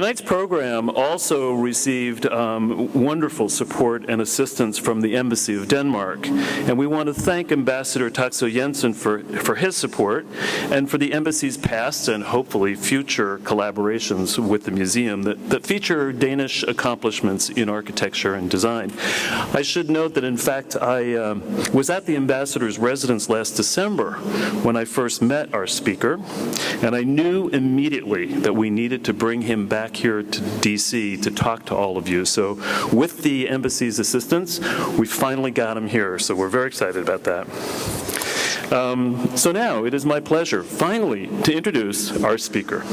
Tonight's program also received wonderful support and assistance from the Embassy of Denmark, and we want to thank Ambassador Taxo Jensen for his support and for the Embassy's past and hopefully future collaborations with the museum that feature Danish accomplishments in architecture and design. I should note that, in fact, I was at the Ambassador's residence last December when I first met our speaker, and I knew immediately that we needed to bring him back here to DC to talk to all of you. So with the Embassy's assistance, we finally got him here, so we're very excited about that. So now it is my pleasure, finally, to introduce our speaker.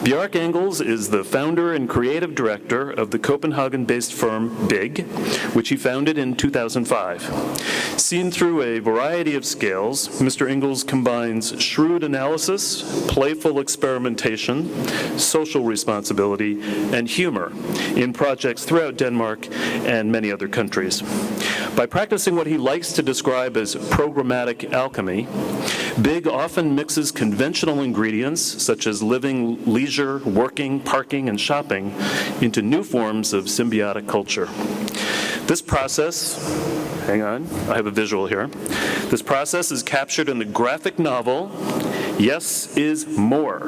Bjarke Ingels is the founder and creative director of the Copenhagen-based firm BIG, which he founded in 2005. Seen through a variety of scales, Mr. Ingels combines shrewd analysis, playful experimentation, social responsibility, and humor in projects throughout Denmark and many other countries. By practicing what he likes to describe as programmatic alchemy, BIG often mixes conventional ingredients such as living, leisure, working, parking, and shopping into new forms of symbiotic culture. This process, hang on, I have a visual here. This process is captured in the graphic novel, Yes is More,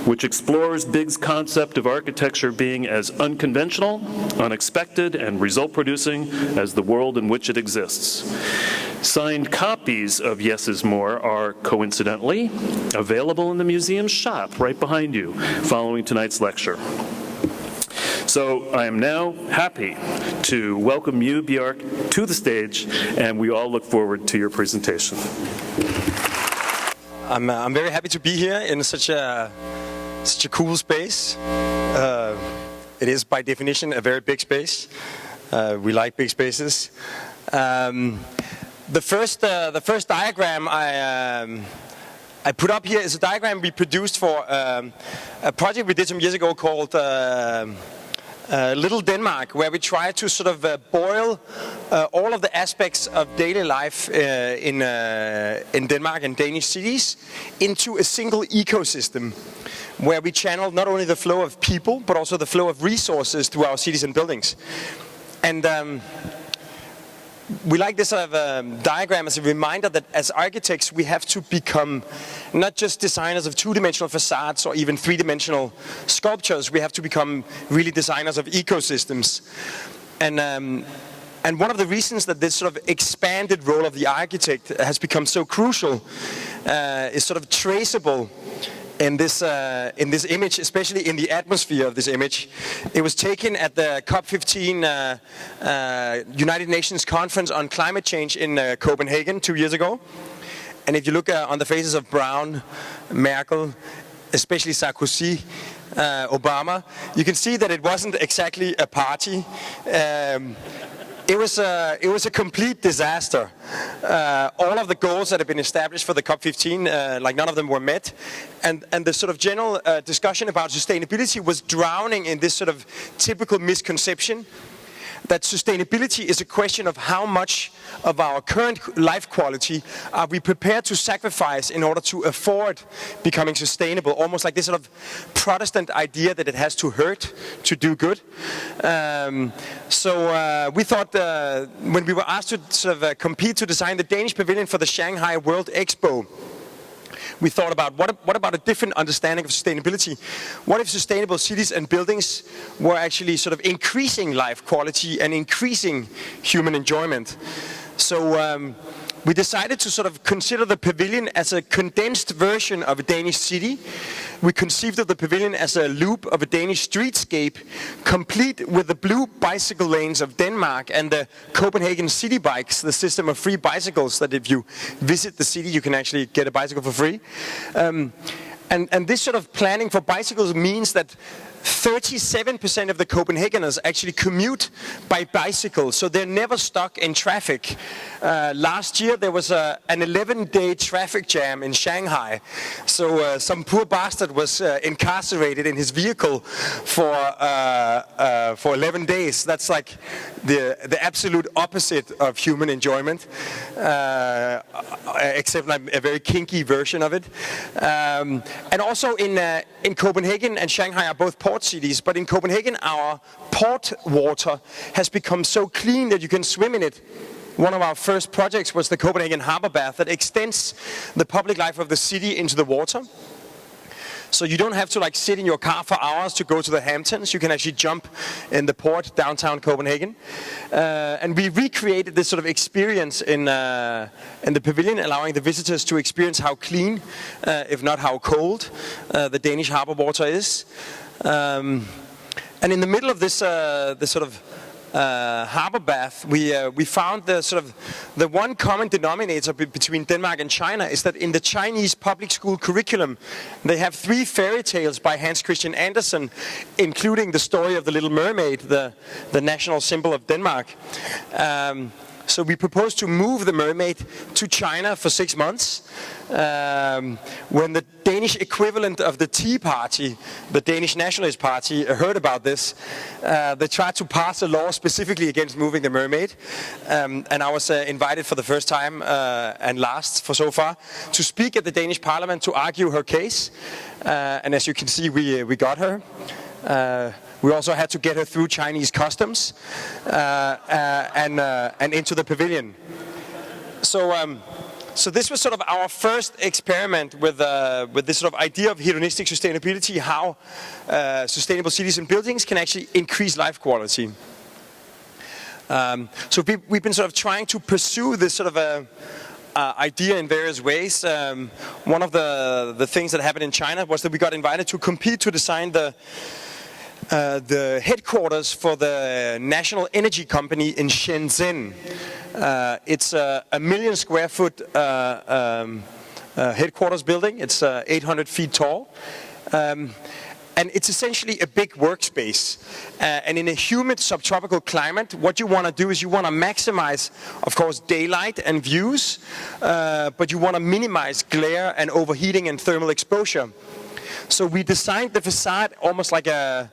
which explores BIG's concept of architecture being as unconventional, unexpected, and result-producing as the world in which it exists. Signed copies of Yes is More are, coincidentally, available in the museum's shop right behind you following tonight's lecture. So I am now happy to welcome you, Bjarke, to the stage, and we all look forward to your presentation. I'm very happy to be here in such a cool space. It is by definition a very big space. We like big spaces. The first diagram I put up here is a diagram we produced for a project we did some years ago called Little Denmark, where we try to sort of boil all of the aspects of daily life in Denmark and Danish cities into a single ecosystem, where we channel not only the flow of people but also the flow of resources through our cities and buildings. And we like this sort of diagram as a reminder that as architects we have to become not just designers of two-dimensional facades or even three-dimensional sculptures. We have to become really designers of ecosystems. And one of the reasons that this sort of expanded role of the architect has become so crucial is sort of traceable in this image, especially in the atmosphere of this image. It was taken at the COP15 United Nations Conference on Climate Change in Copenhagen 2 years ago. And if you look on the faces of Brown, Merkel, especially Sarkozy, Obama, you can see that it wasn't exactly a party. It was a complete disaster. All of the goals that had been established for the COP15, like none of them were met. And the sort of general discussion about sustainability was drowning in this sort of typical misconception that sustainability is a question of how much of our current life quality are we prepared to sacrifice in order to afford becoming sustainable, almost like this sort of Protestant idea that it has to hurt to do good. So we thought when we were asked to sort of compete to design the Danish Pavilion for the Shanghai World Expo, we thought about what about a different understanding of sustainability? What if sustainable cities and buildings were actually sort of increasing life quality and increasing human enjoyment? So we decided to sort of consider the pavilion as a condensed version of a Danish city. We conceived of the pavilion as a loop of a Danish streetscape, complete with the blue bicycle lanes of Denmark and the Copenhagen city bikes, the system of free bicycles that if you visit the city you can actually get a bicycle for free. And this sort of planning for bicycles means that 37% of the Copenhageners actually commute by bicycle, so they're never stuck in traffic. Last year there was an 11-day traffic jam in Shanghai, so some poor bastard was incarcerated in his vehicle for 11 days. That's like the absolute opposite of human enjoyment, except a very kinky version of it. And also in Copenhagen and Shanghai are both port port cities, but in Copenhagen our port water has become so clean that you can swim in it. One of our first projects was the Copenhagen Harbor Bath that extends the public life of the city into the water. So you don't have to like sit in your car for hours to go to the Hamptons. You can actually jump in the port downtown Copenhagen. And we recreated this sort of experience in the pavilion, allowing the visitors to experience how clean, if not how cold, the Danish harbor water is. And in the middle of this sort of harbor bath, we found the one common denominator between Denmark and China is that in the Chinese public school curriculum, they have 3 fairy tales by Hans Christian Andersen, including the story of the Little Mermaid, the national symbol of Denmark. So we proposed to move the mermaid to China for 6 months. When the Danish equivalent of the Tea Party, the Danish Nationalist Party, heard about this, they tried to pass a law specifically against moving the mermaid. And I was invited for the first time and last for so far to speak at the Danish Parliament to argue her case. And as you can see, we got her. We also had to get her through Chinese customs and into the pavilion. So this was sort of our first experiment with this sort of idea of hedonistic sustainability, how sustainable cities and buildings can actually increase life quality. So we've been sort of trying to pursue this sort of idea in various ways. One of the things that happened in China was that we got invited to compete to design the headquarters for the national energy company in Shenzhen. It's a 1 million square foot headquarters building. It's 800 feet tall. And it's essentially a big workspace. And in a humid subtropical climate, what you want to do is you want to maximize, of course, daylight and views, but you want to minimize glare and overheating and thermal exposure. So we designed the facade almost like a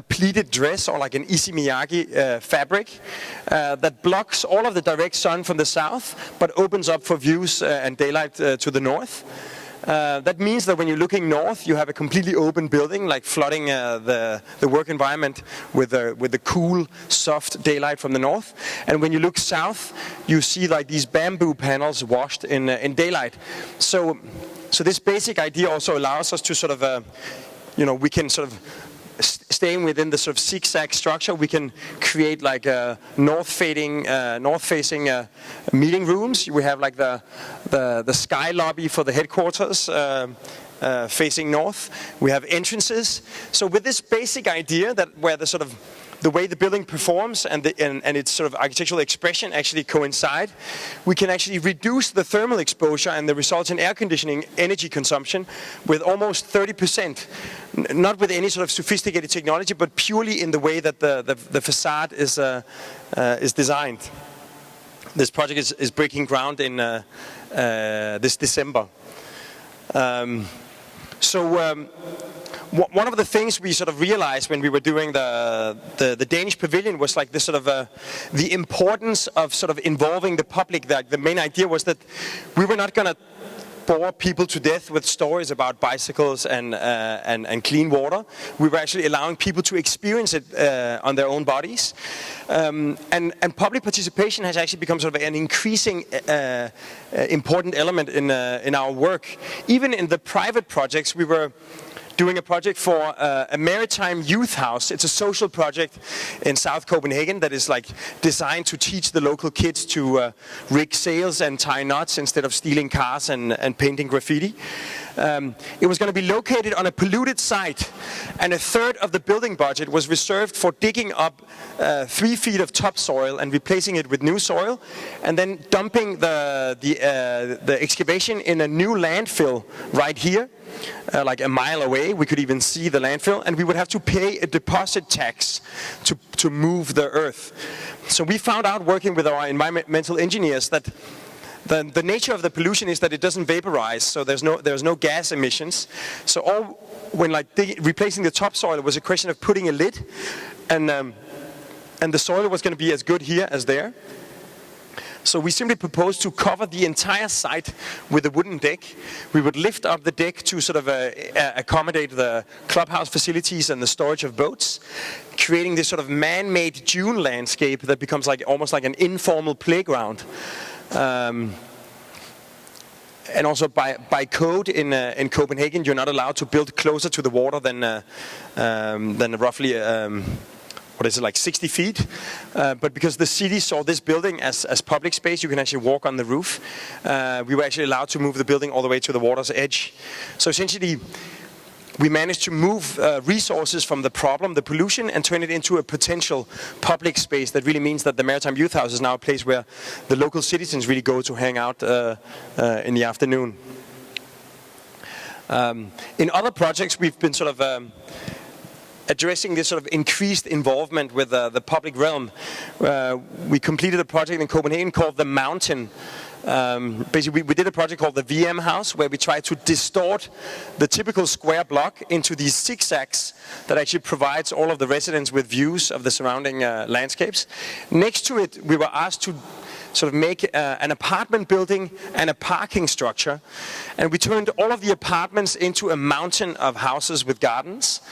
pleated dress or like an Issey Miyake fabric that blocks all of the direct sun from the south, but opens up for views and daylight to the north. That means that when you're looking north, you have a completely open building, like flooding the work environment with the cool, soft daylight from the north. And when you look south, you see like these bamboo panels washed in daylight. So this basic idea also allows us to sort of, we can sort of staying within the sort of zigzag structure, we can create like north-facing meeting rooms. We have like the sky lobby for the headquarters facing north. We have entrances. So with this basic idea that where the way the building performs and its sort of architectural expression actually coincide, we can actually reduce the thermal exposure and the results in air conditioning energy consumption with almost 30%. Not with any sort of sophisticated technology, but purely in the way that the facade is designed. This project is breaking ground in this December. One of the things we sort of realized when we were doing the Danish Pavilion was like this sort of the importance of sort of involving the public. The main idea was that we were not going to bore people to death with stories about bicycles and clean water. We were actually allowing people to experience it on their own bodies. And public participation has actually become sort of an increasing important element in our work. Even in the private projects, we were doing a project for a Maritime youth house. It's a social project in South Copenhagen that is like designed to teach the local kids to rig sails and tie knots instead of stealing cars and painting graffiti. It was going to be located on a polluted site, and a third of the building budget was reserved for digging up 3 feet of topsoil and replacing it with new soil, and then dumping the excavation in a new landfill right here. Like a mile away, we could even see the landfill, and we would have to pay a deposit tax to move the earth. So we found out, working with our environmental engineers, that the nature of the pollution is that it doesn't vaporize, so there's no gas emissions. So when replacing the topsoil, it was a question of putting a lid, and the soil was going to be as good here as there. So we simply proposed to cover the entire site with a wooden deck. We would lift up the deck to sort of accommodate the clubhouse facilities and the storage of boats, creating this sort of man-made dune landscape that becomes like almost like an informal playground. And also by code in Copenhagen, you're not allowed to build closer to the water than roughly like 60 feet. But because the city saw this building as public space, you can actually walk on the roof. We were actually allowed to move the building all the way to the water's edge. So essentially, we managed to move resources from the problem, the pollution, and turn it into a potential public space that really means that the Maritime Youth House is now a place where the local citizens really go to hang out in the afternoon. In other projects, we've been sort of addressing this sort of increased involvement with the public realm. We completed a project in Copenhagen called The Mountain. Basically, we did a project called the VM House, where we tried to distort the typical square block into these zigzags that actually provides all of the residents with views of the surrounding landscapes. Next to it, we were asked to sort of make an apartment building and a parking structure. And we turned all of the apartments into a mountain of houses with gardens.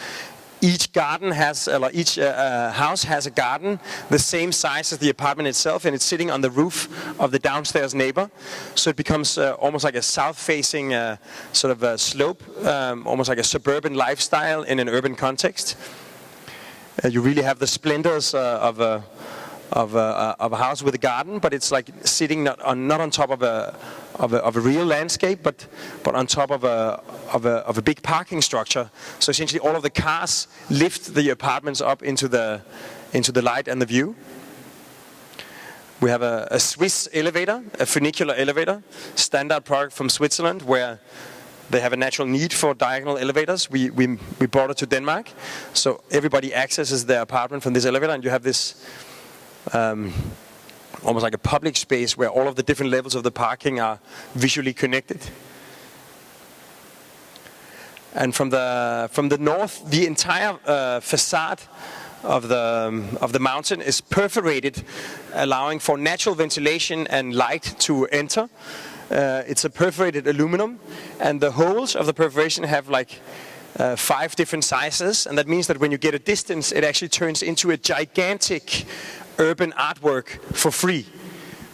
Each garden has, each house has a garden the same size as the apartment itself, and it's sitting on the roof of the downstairs neighbor. So it becomes almost like a south-facing sort of a slope, almost like a suburban lifestyle in an urban context. You really have the splendors of a house with a garden, but it's like sitting not on top of a real landscape, but on top of a big parking structure. So essentially, all of the cars lift the apartments up into the light and the view. We have a Swiss elevator, a funicular elevator, standard product from Switzerland, where they have a natural need for diagonal elevators. We brought it to Denmark, so everybody accesses their apartment from this elevator, and you have this almost like a public space where all of the different levels of the parking are visually connected. And from the north, the entire facade of the mountain is perforated, allowing for natural ventilation and light to enter. It's a perforated aluminum, and the holes of the perforation have like 5 different sizes, and that means that when you get a distance, it actually turns into a gigantic urban artwork for free.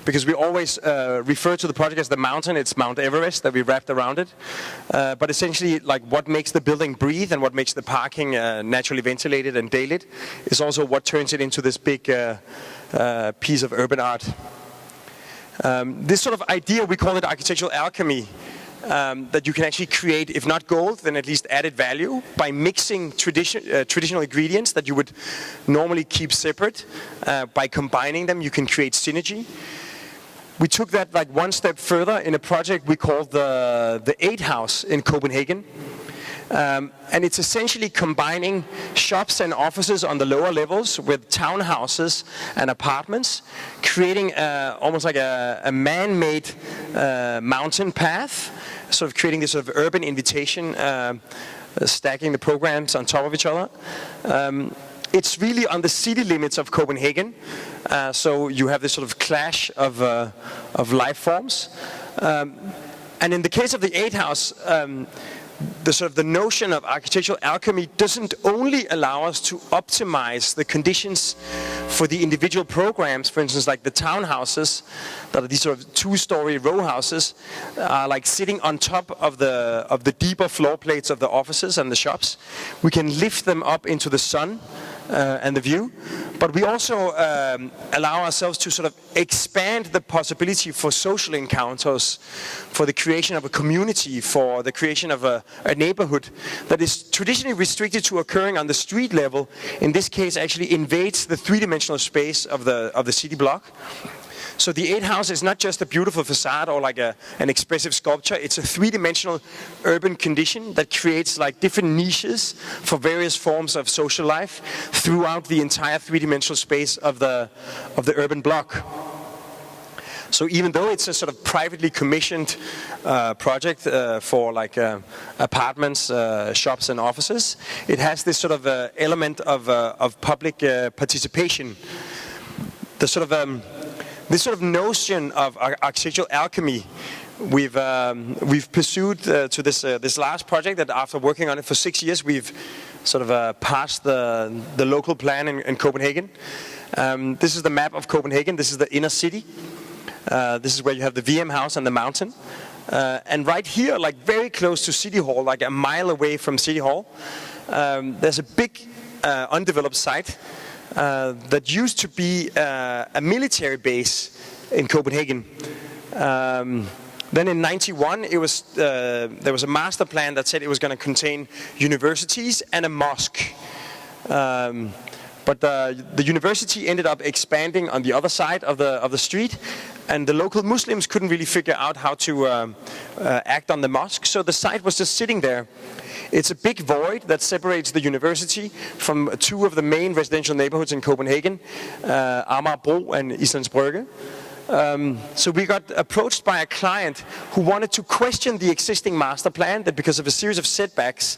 Because we always refer to the project as the mountain. It's Mount Everest that we wrapped around it. But essentially, like what makes the building breathe and what makes the parking naturally ventilated and daylit is also what turns it into this big piece of urban art. This sort of idea, we call it architectural alchemy. That you can actually create, if not gold, then at least added value by mixing traditional ingredients that you would normally keep separate. By combining them, you can create synergy. We took that like one step further in a project we called the 8 House in Copenhagen. And it's essentially combining shops and offices on the lower levels with townhouses and apartments, creating almost like a man-made mountain path, sort of creating this sort of urban invitation, stacking the programs on top of each other. It's really on the city limits of Copenhagen, so you have this sort of clash of life forms. And in the case of the 8 House, the notion of architectural alchemy doesn't only allow us to optimize the conditions for the individual programs, for instance, like the townhouses, that are these sort of 2-story row houses, like sitting on top of the deeper floor plates of the offices and the shops. We can lift them up into the sun and the view, but we also allow ourselves to sort of expand the possibility for social encounters, for the creation of a community, for the creation of a neighborhood that is traditionally restricted to occurring on the street level. In this case, actually invades the 3-dimensional space of the city block. So the 8 House is not just a beautiful facade or like an expressive sculpture. It's a 3-dimensional urban condition that creates like different niches for various forms of social life throughout the entire 3-dimensional space of the urban block. So even though it's a sort of privately commissioned project for like apartments, shops and offices, it has this sort of element of public participation. The this sort of notion of architectural alchemy we've pursued to this last project, that after working on it for 6 years, we've sort of passed the local plan in Copenhagen. This is the map of Copenhagen. This is the inner city. This is where you have the VM house and the mountain. And right here, like very close to City Hall, like a mile away from City Hall, there's a big undeveloped site that used to be a military base in Copenhagen. Then in '91, there was a master plan that said it was going to contain universities and a mosque. But the university ended up expanding on the other side of the street, and the local Muslims couldn't really figure out how to act on the mosque, so the site was just sitting there. It's a big void that separates the university from two of the main residential neighborhoods in Copenhagen, Amagerbro and Islands Brygge. So we got approached by a client who wanted to question the existing master plan, that because of a series of setbacks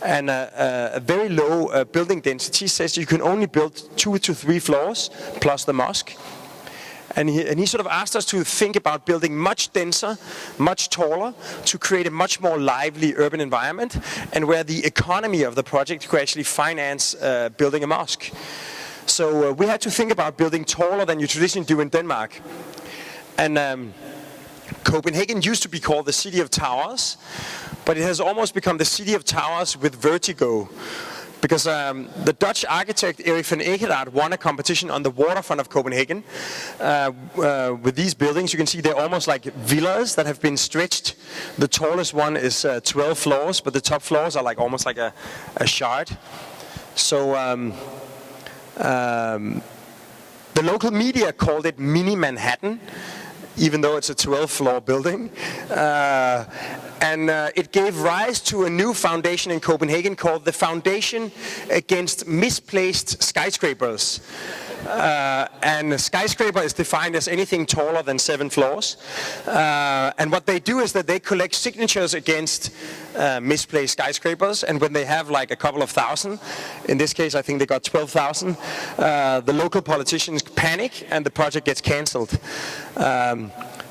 and a very low building density, says you can only build 2 to 3 floors plus the mosque. And he sort of asked us to think about building much denser, much taller, to create a much more lively urban environment, and where the economy of the project could actually finance building a mosque. So we had to think about building taller than you traditionally do in Denmark. And Copenhagen used to be called the City of Towers, but it has almost become the City of Towers with vertigo. Because the Dutch architect Erik van Eekeraat won a competition on the waterfront of Copenhagen with these buildings. You can see they're almost like villas that have been stretched. The tallest one is 12 floors, but the top floors are like almost like a shard. So the local media called it Mini Manhattan, even though it's a 12-floor building. And it gave rise to a new foundation in Copenhagen called the Foundation Against Misplaced Skyscrapers. And a skyscraper is defined as anything taller than 7 floors. And what they do is that they collect signatures against misplaced skyscrapers. And when they have like a couple of thousand, in this case I think they got 12,000, the local politicians panic and the project gets cancelled.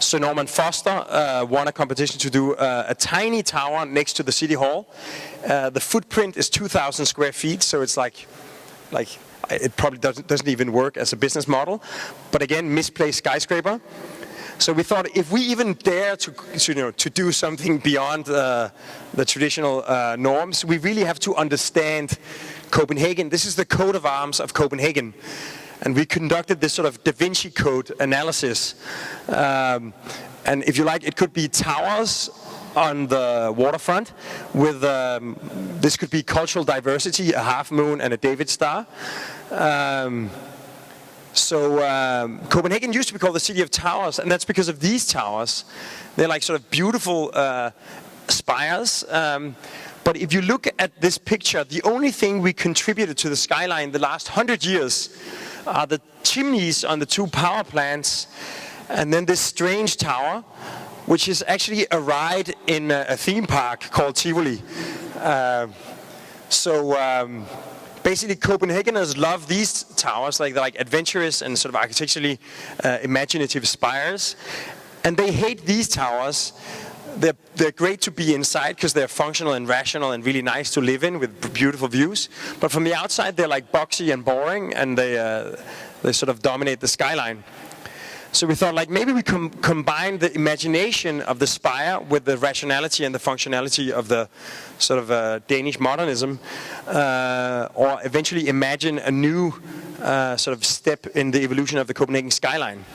Sir Norman Foster won a competition to do a tiny tower next to the City Hall. The footprint is 2,000 square feet, so it's like it probably doesn't even work as a business model. But again, misplaced skyscraper. So we thought, if we even dare to do something beyond the traditional norms, we really have to understand Copenhagen. This is the coat of arms of Copenhagen. And we conducted this sort of Da Vinci Code analysis. And if you like, it could be towers on the waterfront with, this could be cultural diversity, a half moon and a David star. Copenhagen used to be called the City of Towers, and that's because of these towers. They're like sort of beautiful spires. But if you look at this picture, the only thing we contributed to the skyline the last 100 years are the chimneys on the 2 power plants, and then this strange tower, which is actually a ride in a theme park called Tivoli. Basically, Copenhageners love these towers, they're like adventurous and sort of architecturally imaginative spires, and they hate these towers. They're great to be inside because they're functional and rational and really nice to live in with beautiful views. But from the outside, they're like boxy and boring, and they sort of dominate the skyline. So we thought, like, maybe we combine the imagination of the spire with the rationality and the functionality of the sort of Danish modernism, or eventually imagine a new sort of step in the evolution of the Copenhagen skyline.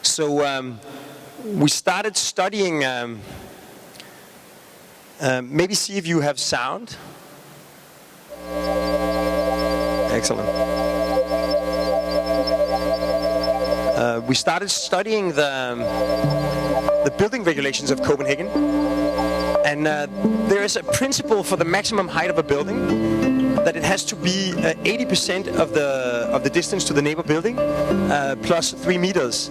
So we started studying, maybe see if you have sound. Excellent. We started studying the building regulations of Copenhagen, and there is a principle for the maximum height of a building, that it has to be 80% of the distance to the neighbor building plus 3 meters.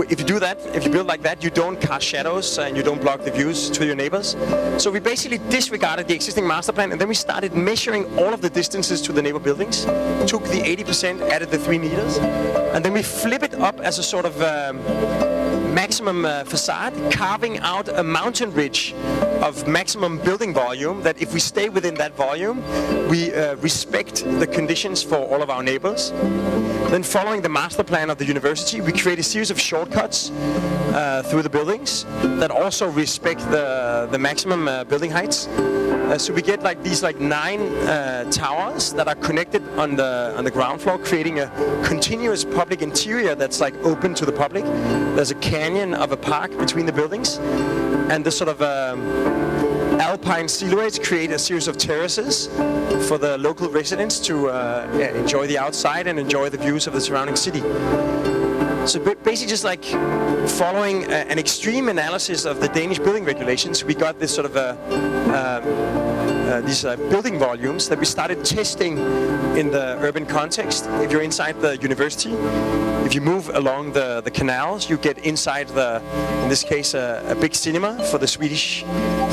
if you do that, if you build like that, you don't cast shadows and you don't block the views to your neighbors. So we basically disregarded the existing master plan, and then we started measuring all of the distances to the neighbor buildings, took the 80%, added the 3 meters, and then we flip it up as a sort of maximum facade, carving out a mountain ridge of maximum building volume, that if we stay within that volume, we respect the conditions for all of our neighbors. Then following the master plan of the university, we create a series of shortcuts through the buildings that also respect the maximum building heights. So we get like these 9 towers that are connected on the ground floor, creating a continuous public interior that's like open to the public. There's a canyon of a park between the buildings, and the sort of alpine silhouettes create a series of terraces for the local residents to enjoy the outside and enjoy the views of the surrounding city. So basically just like following an extreme analysis of the Danish building regulations, we got this sort of these building volumes that we started testing in the urban context. If you're inside the university, if you move along the canals, you get inside in this case, a big cinema for the Swedish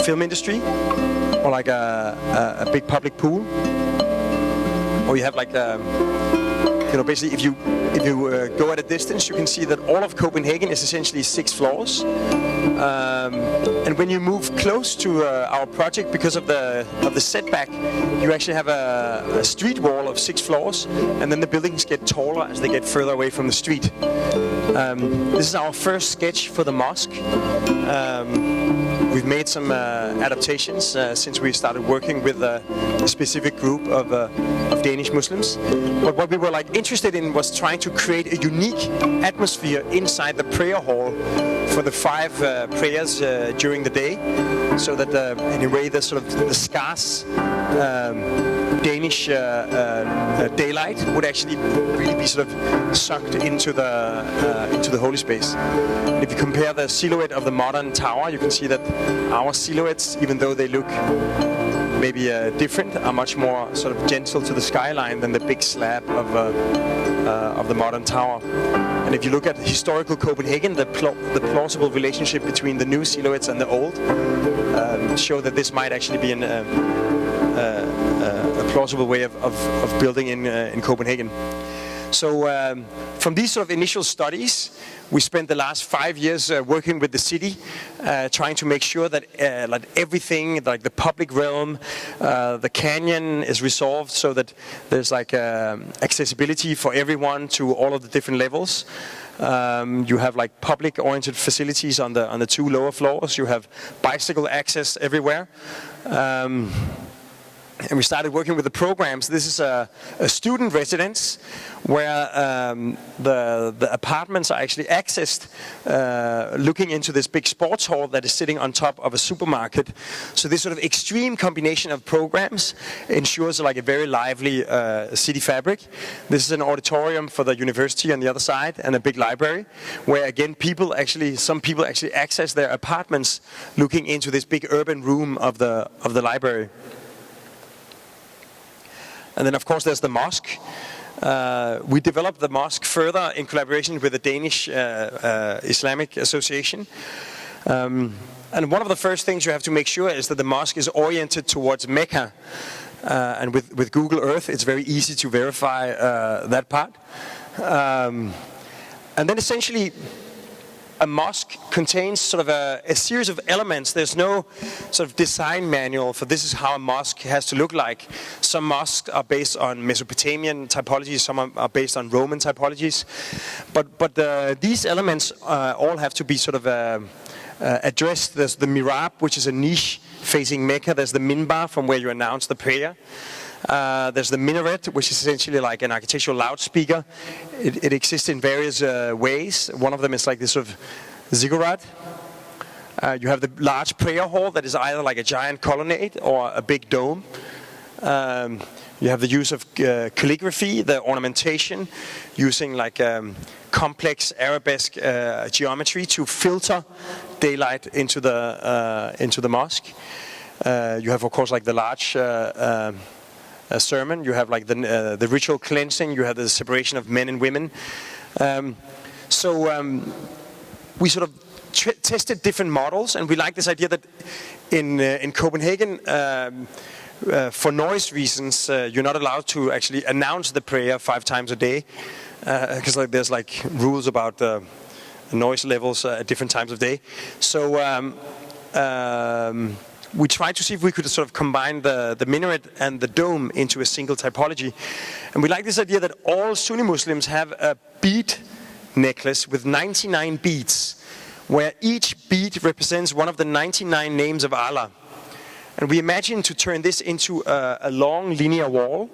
film industry, or like a big public pool, or you have like basically if you go at a distance, you can see that all of Copenhagen is essentially 6 floors. And when you move close to our project, because of the setback, you actually have a street wall of 6 floors, and then the buildings get taller as they get further away from the street. This is our first sketch for the mosque. We've made some adaptations since we started working with a specific group of Danish Muslims. But what we were interested in was trying to create a unique atmosphere inside the prayer hall for the 5 prayers during the day, so that in a way the sort of the scarce Danish daylight would actually really be sort of sucked into the holy space. If you compare the silhouette of the modern tower, you can see that our silhouettes, even though they look maybe different, are much more sort of gentle to the skyline than the big slab of the modern tower. And if you look at historical Copenhagen, the plausible relationship between the new silhouettes and the old show that this might actually be a plausible way of building in Copenhagen. So from these sort of initial studies, we spent the last 5 years working with the city, trying to make sure that everything, like the public realm, the canyon is resolved, so that there's accessibility for everyone to all of the different levels. You have public-oriented facilities on the 2 lower floors. You have bicycle access everywhere. And we started working with the programs. This is a student residence where the apartments are actually accessed looking into this big sports hall that is sitting on top of a supermarket. So this sort of extreme combination of programs ensures a very lively city fabric. This is an auditorium for the university on the other side, and a big library, where again some people actually access their apartments looking into this big urban room of the library. And then, of course, there's the mosque. We developed the mosque further in collaboration with the Danish Islamic Association. And one of the first things you have to make sure is that the mosque is oriented towards Mecca. And with Google Earth, it's very easy to verify that part. And then essentially, a mosque contains sort of a series of elements. There's no sort of design manual for this is how a mosque has to look like. Some mosques are based on Mesopotamian typologies, some are based on Roman typologies. But these elements all have to be sort of addressed. There's the mihrab, which is a niche facing Mecca. There's the minbar, from where you announce the prayer. There's the minaret, which is essentially like an architectural loudspeaker. It exists in various ways. One of them is like this sort of ziggurat. You have the large prayer hall that is either like a giant colonnade or a big dome. You have the use of calligraphy, the ornamentation, using complex arabesque geometry to filter daylight into the mosque. You have, of course, the large sermon. You have the ritual cleansing. You have the separation of men and women. So we sort of tested different models, and we like this idea that in Copenhagen, for noise reasons, you're not allowed to actually announce the prayer 5 times a day, because there's rules about the noise levels at different times of day. So we tried to see if we could sort of combine the minaret and the dome into a single typology. And we like this idea that all Sunni Muslims have a bead necklace with 99 beads, where each bead represents one of the 99 names of Allah. And we imagine to turn this into a long linear wall,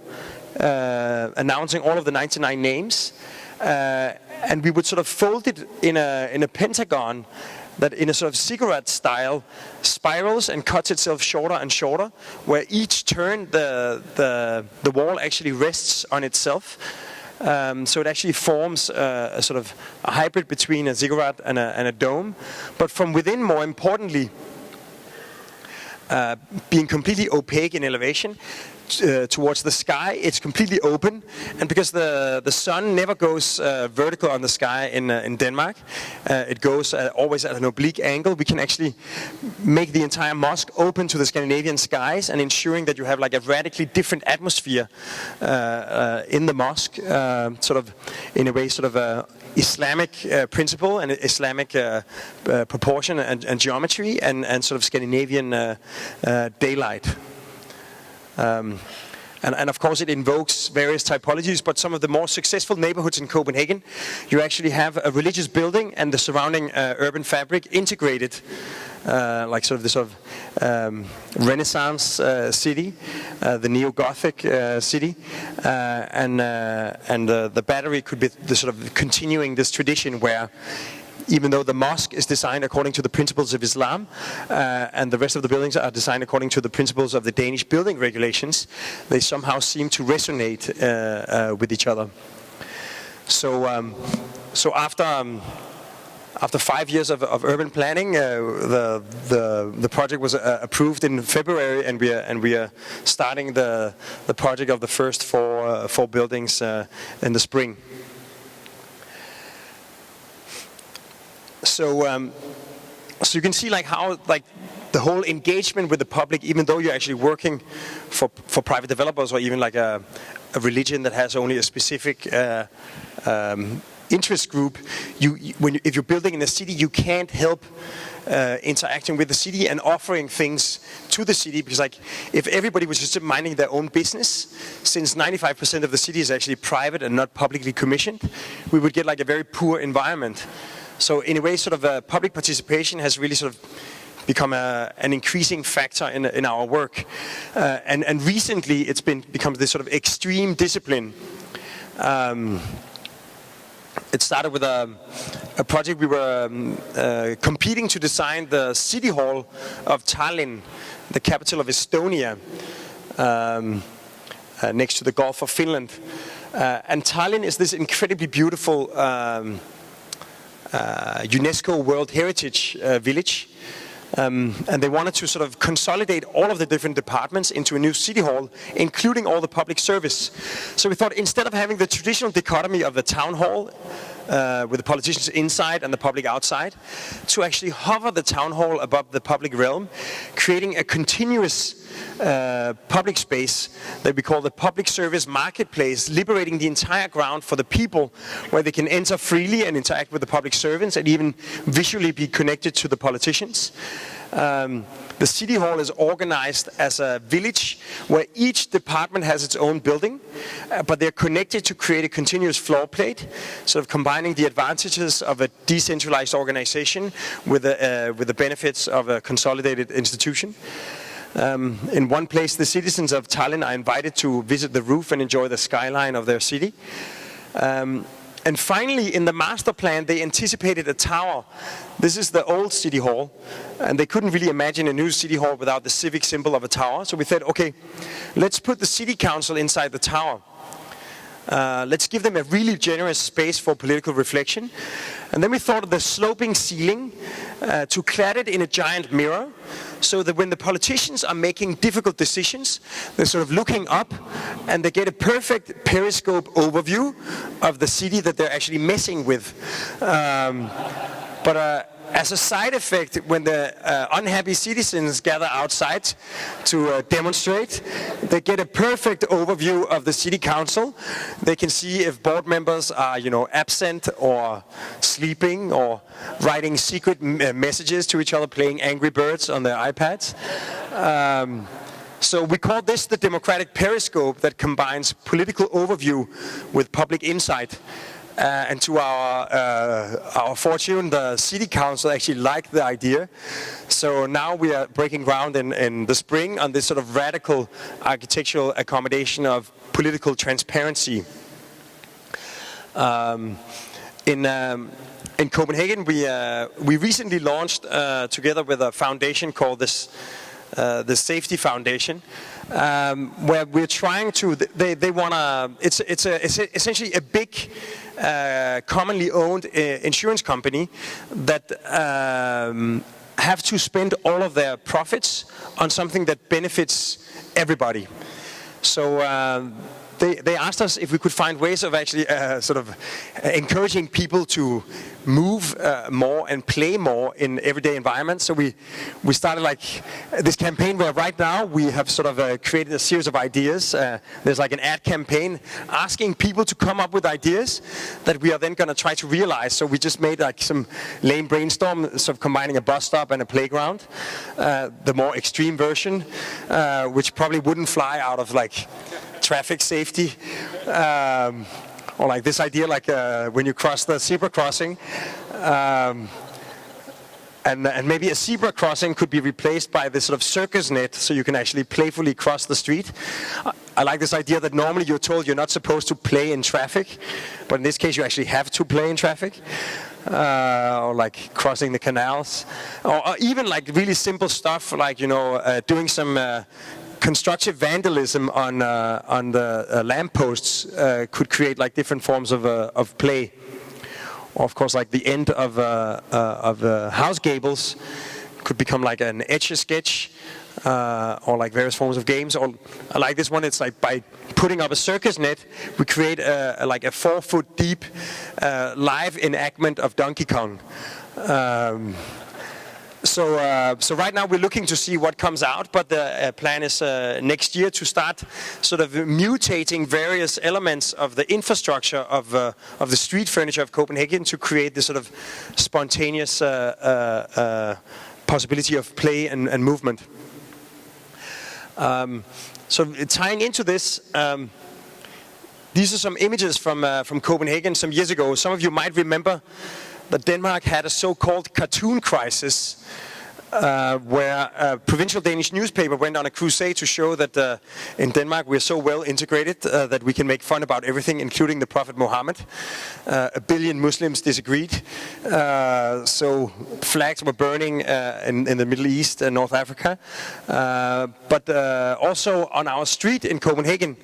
announcing all of the 99 names. And we would sort of fold it in a pentagon that in a sort of cigarette style spirals and cuts itself shorter and shorter, where each turn the wall actually rests on itself. So it actually forms a sort of a hybrid between a ziggurat and a dome. But from within, more importantly, being completely opaque in elevation towards the sky, it's completely open, and because the sun never goes vertical on the sky in Denmark, it goes always at an oblique angle. We can actually make the entire mosque open to the Scandinavian skies, and ensuring that you have like a radically different atmosphere in the mosque, sort of in a way, sort of a Islamic principle and Islamic proportion and geometry, and sort of Scandinavian daylight. And of course it invokes various typologies, but some of the more successful neighborhoods in Copenhagen, you actually have a religious building and the surrounding urban fabric integrated, like sort of this sort of Renaissance city, the neo-Gothic city, and the Battery could be the sort of continuing this tradition where, even though the mosque is designed according to the principles of Islam, and the rest of the buildings are designed according to the principles of the Danish building regulations, they somehow seem to resonate with each other. So after 5 years of urban planning, the project was approved in February, and we are starting the project of the first four buildings in the spring. So you can see like how like the whole engagement with the public, even though you're actually working for private developers, or even like a religion that has only a specific interest group, if you're building in a city, you can't help interacting with the city and offering things to the city, because like if everybody was just minding their own business, since 95% of the city is actually private and not publicly commissioned, we would get like a very poor environment. So in a way, sort of public participation has really sort of become an increasing factor in our work. And recently it's become this sort of extreme discipline. It started with a project. We were competing to design the city hall of Tallinn, the capital of Estonia, next to the Gulf of Finland. And Tallinn is this incredibly beautiful UNESCO World Heritage Village, and they wanted to sort of consolidate all of the different departments into a new city hall, including all the public service. So we thought, instead of having the traditional dichotomy of the town hall with the politicians inside and the public outside, to actually hover the town hall above the public realm, creating a continuous public space that we call the public service marketplace, liberating the entire ground for the people, where they can enter freely and interact with the public servants, and even visually be connected to the politicians. The city hall is organized as a village where each department has its own building, but they're connected to create a continuous floor plate, sort of combining the advantages of a decentralized organization with the benefits of a consolidated institution. In one place, the citizens of Tallinn are invited to visit the roof and enjoy the skyline of their city. And finally, in the master plan, they anticipated a tower. This is the old city hall, and they couldn't really imagine a new city hall without the civic symbol of a tower. So we said, okay, let's put the city council inside the tower. Let's give them a really generous space for political reflection. And then we thought of the sloping ceiling to clad it in a giant mirror, so that when the politicians are making difficult decisions, they're sort of looking up and they get a perfect periscope overview of the city that they're actually messing with. But as a side effect, when the unhappy citizens gather outside to demonstrate, they get a perfect overview of the city council. They can see if board members are, absent or sleeping or writing secret messages to each other, playing Angry Birds on their iPads. So we call this the democratic periscope that combines political overview with public insight. And to our fortune, the city council actually liked the idea. So now we are breaking ground in the spring on this sort of radical architectural accommodation of political transparency. In Copenhagen, we recently launched together with a foundation called the Safety Foundation, where we're trying to. They want to. It's essentially a big, commonly owned insurance company that have to spend all of their profits on something that benefits everybody. So they asked us if we could find ways of actually sort of encouraging people to move more and play more in everyday environments. So we started like this campaign where right now we have sort of created a series of ideas. There's like an ad campaign asking people to come up with ideas that we are then going to try to realize. So we just made like some lame brainstorm, sort of combining a bus stop and a playground. The more extreme version, which probably wouldn't fly out of like traffic safety. Or like this idea, like when you cross the zebra crossing, and maybe a zebra crossing could be replaced by this sort of circus net, so you can actually playfully cross the street. I like this idea that normally you're told you're not supposed to play in traffic, but in this case you actually have to play in traffic. Or like crossing the canals, or even like really simple stuff, like doing some constructive vandalism on the lampposts could create like different forms of play. Or of course, like the end of house gables could become like an etch-a-sketch, or like various forms of games. Or I like this one. It's like by putting up a circus net, we create like a 4-foot deep live enactment of Donkey Kong. So right now we're looking to see what comes out, but the plan is next year to start sort of mutating various elements of the infrastructure of the street furniture of Copenhagen to create this sort of spontaneous possibility of play and movement. So tying into this, these are some images from Copenhagen some years ago. Some of you might remember that Denmark had a so-called cartoon crisis, where a provincial Danish newspaper went on a crusade to show that in Denmark we're so well integrated that we can make fun about everything, including the Prophet Muhammad. 1 billion Muslims disagreed, so flags were burning in the Middle East and North Africa. But also on our street in Copenhagen,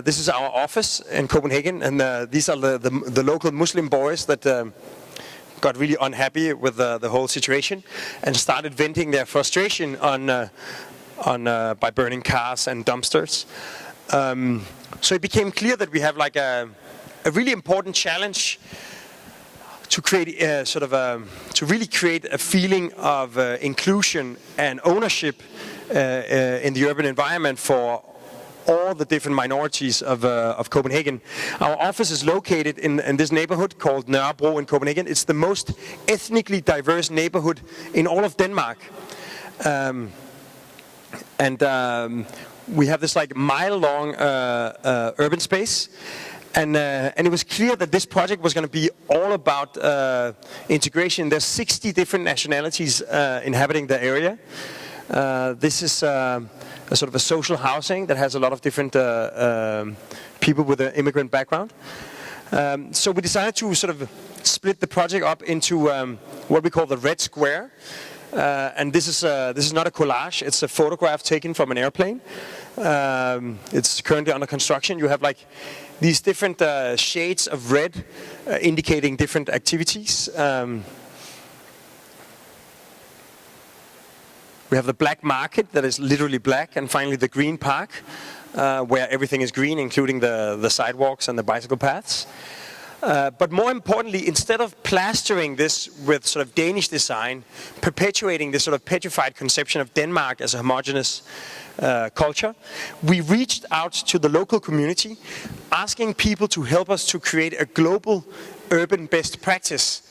this is our office in Copenhagen, and these are the local Muslim boys that got really unhappy with the whole situation and started venting their frustration by burning cars and dumpsters. So it became clear that we have like a really important challenge to create to really create a feeling of inclusion and ownership in the urban environment for all the different minorities of Copenhagen. Our office is located in this neighborhood called Nørrebro in Copenhagen. It's the most ethnically diverse neighborhood in all of Denmark. We have this like mile-long urban space. And it was clear that this project was going to be all about integration. There's 60 different nationalities inhabiting the area. This is a sort of a social housing that has a lot of different people with an immigrant background. So we decided to sort of split the project up into what we call the Red Square. And this is not a collage, it's a photograph taken from an airplane. It's currently under construction. You have like these different shades of red indicating different activities. We have the black market that is literally black, and finally the green park, where everything is green, including the sidewalks and the bicycle paths. But more importantly, instead of plastering this with sort of Danish design, perpetuating this sort of petrified conception of Denmark as a homogeneous culture, we reached out to the local community, asking people to help us to create a global urban best practice.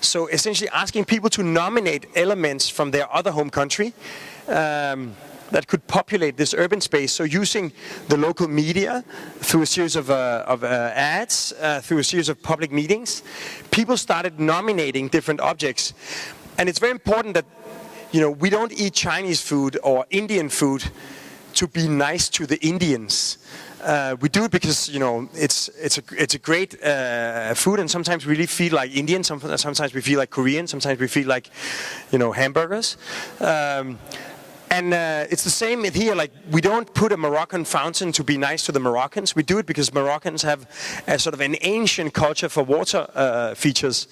So essentially asking people to nominate elements from their other home country that could populate this urban space. So using the local media through a series of ads, through a series of public meetings, people started nominating different objects. And it's very important that, you know, we don't eat Chinese food or Indian food to be nice to the Indians. We do it because, you know, it's a great food, and sometimes we really feel like Indian, sometimes we feel like Korean, sometimes we feel like, you know, hamburgers. And it's the same here, like we don't put a Moroccan fountain to be nice to the Moroccans. We do it because Moroccans have a sort of an ancient culture for water features.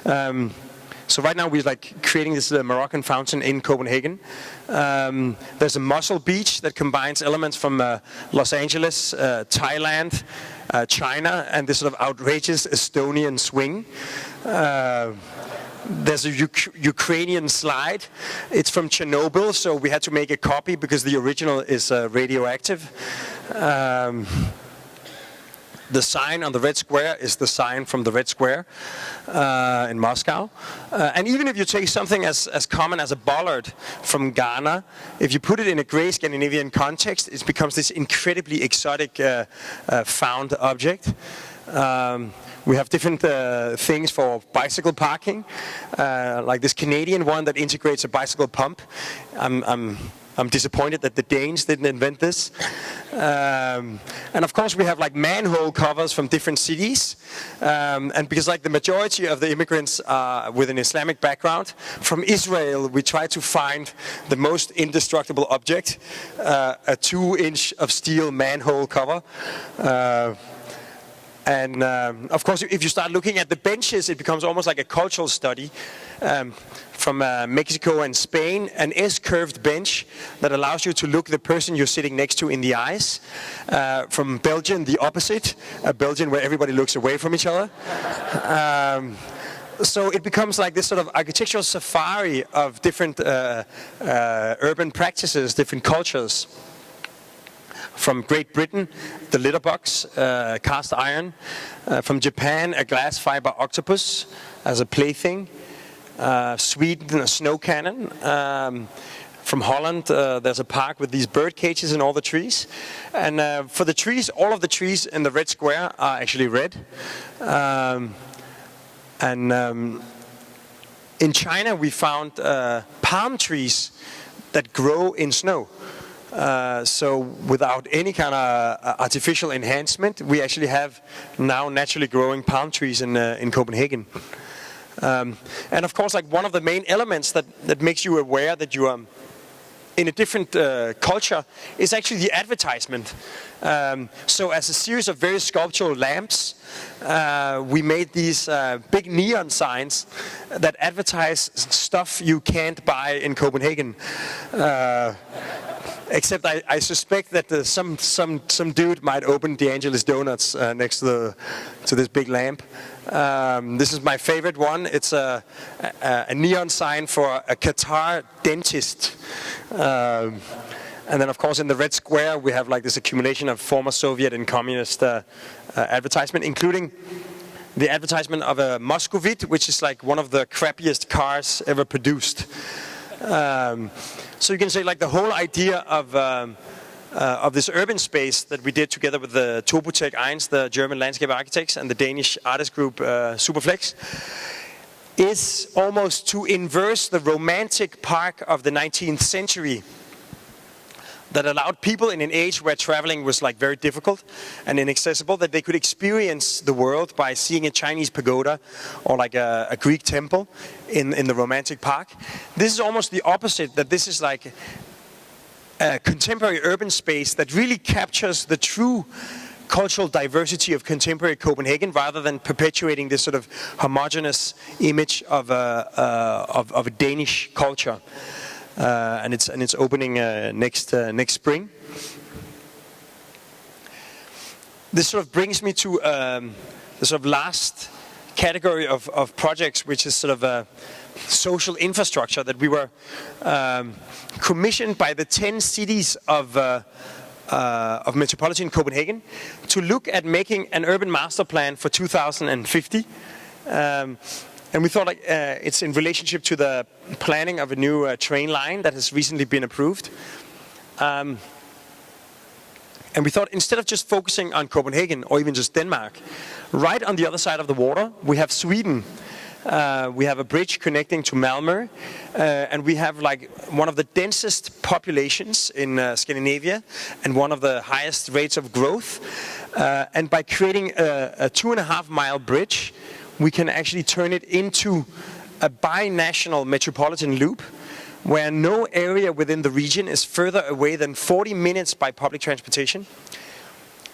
So right now we're like creating this Moroccan fountain in Copenhagen. There's a Muscle Beach that combines elements from Los Angeles, Thailand, China, and this sort of outrageous Estonian swing. There's a Ukrainian slide. It's from Chernobyl, so we had to make a copy because the original is radioactive. The sign on the Red Square is the sign from the Red Square in Moscow. And even if you take something as common as a bollard from Ghana, if you put it in a grey Scandinavian context, it becomes this incredibly exotic found object. We have different things for bicycle parking, like this Canadian one that integrates a bicycle pump. I'm disappointed that the Danes didn't invent this. And of course we have like manhole covers from different cities. And because like the majority of the immigrants are with an Islamic background, from Israel we try to find the most indestructible object, a 2-inch of steel manhole cover. And of course, if you start looking at the benches, it becomes almost like a cultural study. From Mexico and Spain, an S-curved bench that allows you to look the person you're sitting next to in the eyes. From Belgium, the opposite, a Belgium where everybody looks away from each other. So it becomes like this sort of architectural safari of different urban practices, different cultures. From Great Britain, the litter box, cast iron. From Japan, a glass fiber octopus as a plaything. Sweden, a snow cannon. From Holland, there's a park with these bird cages in all the trees. And for the trees, all of the trees in the Red Square are actually red. In China, we found palm trees that grow in snow. So without any kind of artificial enhancement, we actually have now naturally growing palm trees in Copenhagen. And of course, like one of the main elements that makes you aware that you are in a different culture is actually the advertisement. So as a series of very sculptural lamps, we made these big neon signs that advertise stuff you can't buy in Copenhagen. Except I suspect that some dude might open D'Angelo's Donuts next to this big lamp. This is my favorite one. It's a neon sign for a Qatar dentist. And then, of course, in the Red Square, we have like this accumulation of former Soviet and communist advertisement, including the advertisement of a Moscovite, which is like one of the crappiest cars ever produced. So you can say like the whole idea of this urban space that we did together with the Topotec 1, the German landscape architects, and the Danish artist group Superflex, is almost to inverse the romantic park of the 19th century that allowed people in an age where traveling was like very difficult and inaccessible, that they could experience the world by seeing a Chinese pagoda or like a Greek temple in the romantic park. This is almost the opposite, that this is like a contemporary urban space that really captures the true cultural diversity of contemporary Copenhagen, rather than perpetuating this sort of homogeneous image of a Danish culture. And it's opening next spring. This sort of brings me to sort of last category of projects, which is sort of social infrastructure, that we were commissioned by the 10 cities of metropolitan Copenhagen to look at making an urban master plan for 2050. And we thought it's in relationship to the planning of a new train line that has recently been approved. And we thought, instead of just focusing on Copenhagen or even just Denmark, right on the other side of the water, we have Sweden. We have a bridge connecting to Malmö, and we have like one of the densest populations in Scandinavia and one of the highest rates of growth. And by creating a 2.5-mile bridge, we can actually turn it into a binational metropolitan loop, where no area within the region is further away than 40 minutes by public transportation.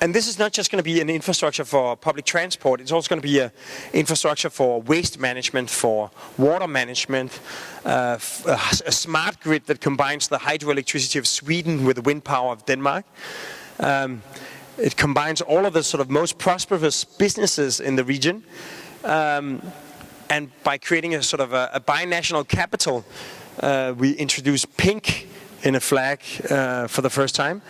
And this is not just going to be an infrastructure for public transport, it's also going to be an infrastructure for waste management, for water management, a smart grid that combines the hydroelectricity of Sweden with the wind power of Denmark. It combines all of the sort of most prosperous businesses in the region. And by creating a sort of a binational capital, we introduce pink in a flag for the first time.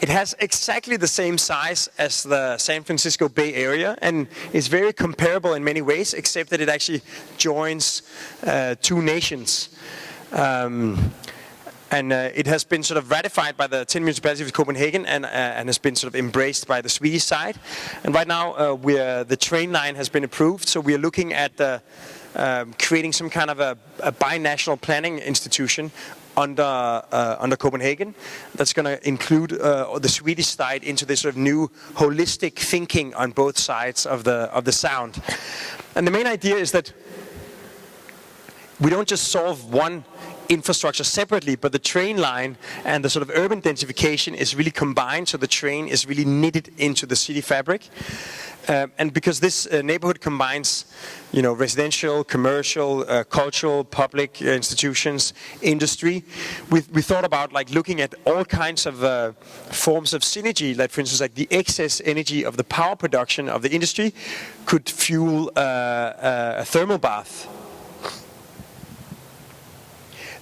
It has exactly the same size as the San Francisco Bay Area and is very comparable in many ways, except that it actually joins 2 nations. And it has been sort of ratified by the 10 municipalities of Copenhagen and has been sort of embraced by the Swedish side. And right now the train line has been approved, so we are looking at creating some kind of a binational planning institution under Copenhagen that's going to include the Swedish side into this sort of new holistic thinking on both sides of the sound. And the main idea is that we don't just solve one infrastructure separately, but the train line and the sort of urban densification is really combined, so the train is really knitted into the city fabric. And because this neighborhood combines, residential, commercial, cultural, public institutions, industry, we thought about like looking at all kinds of forms of synergy, like for instance, like the excess energy of the power production of the industry could fuel a thermal bath.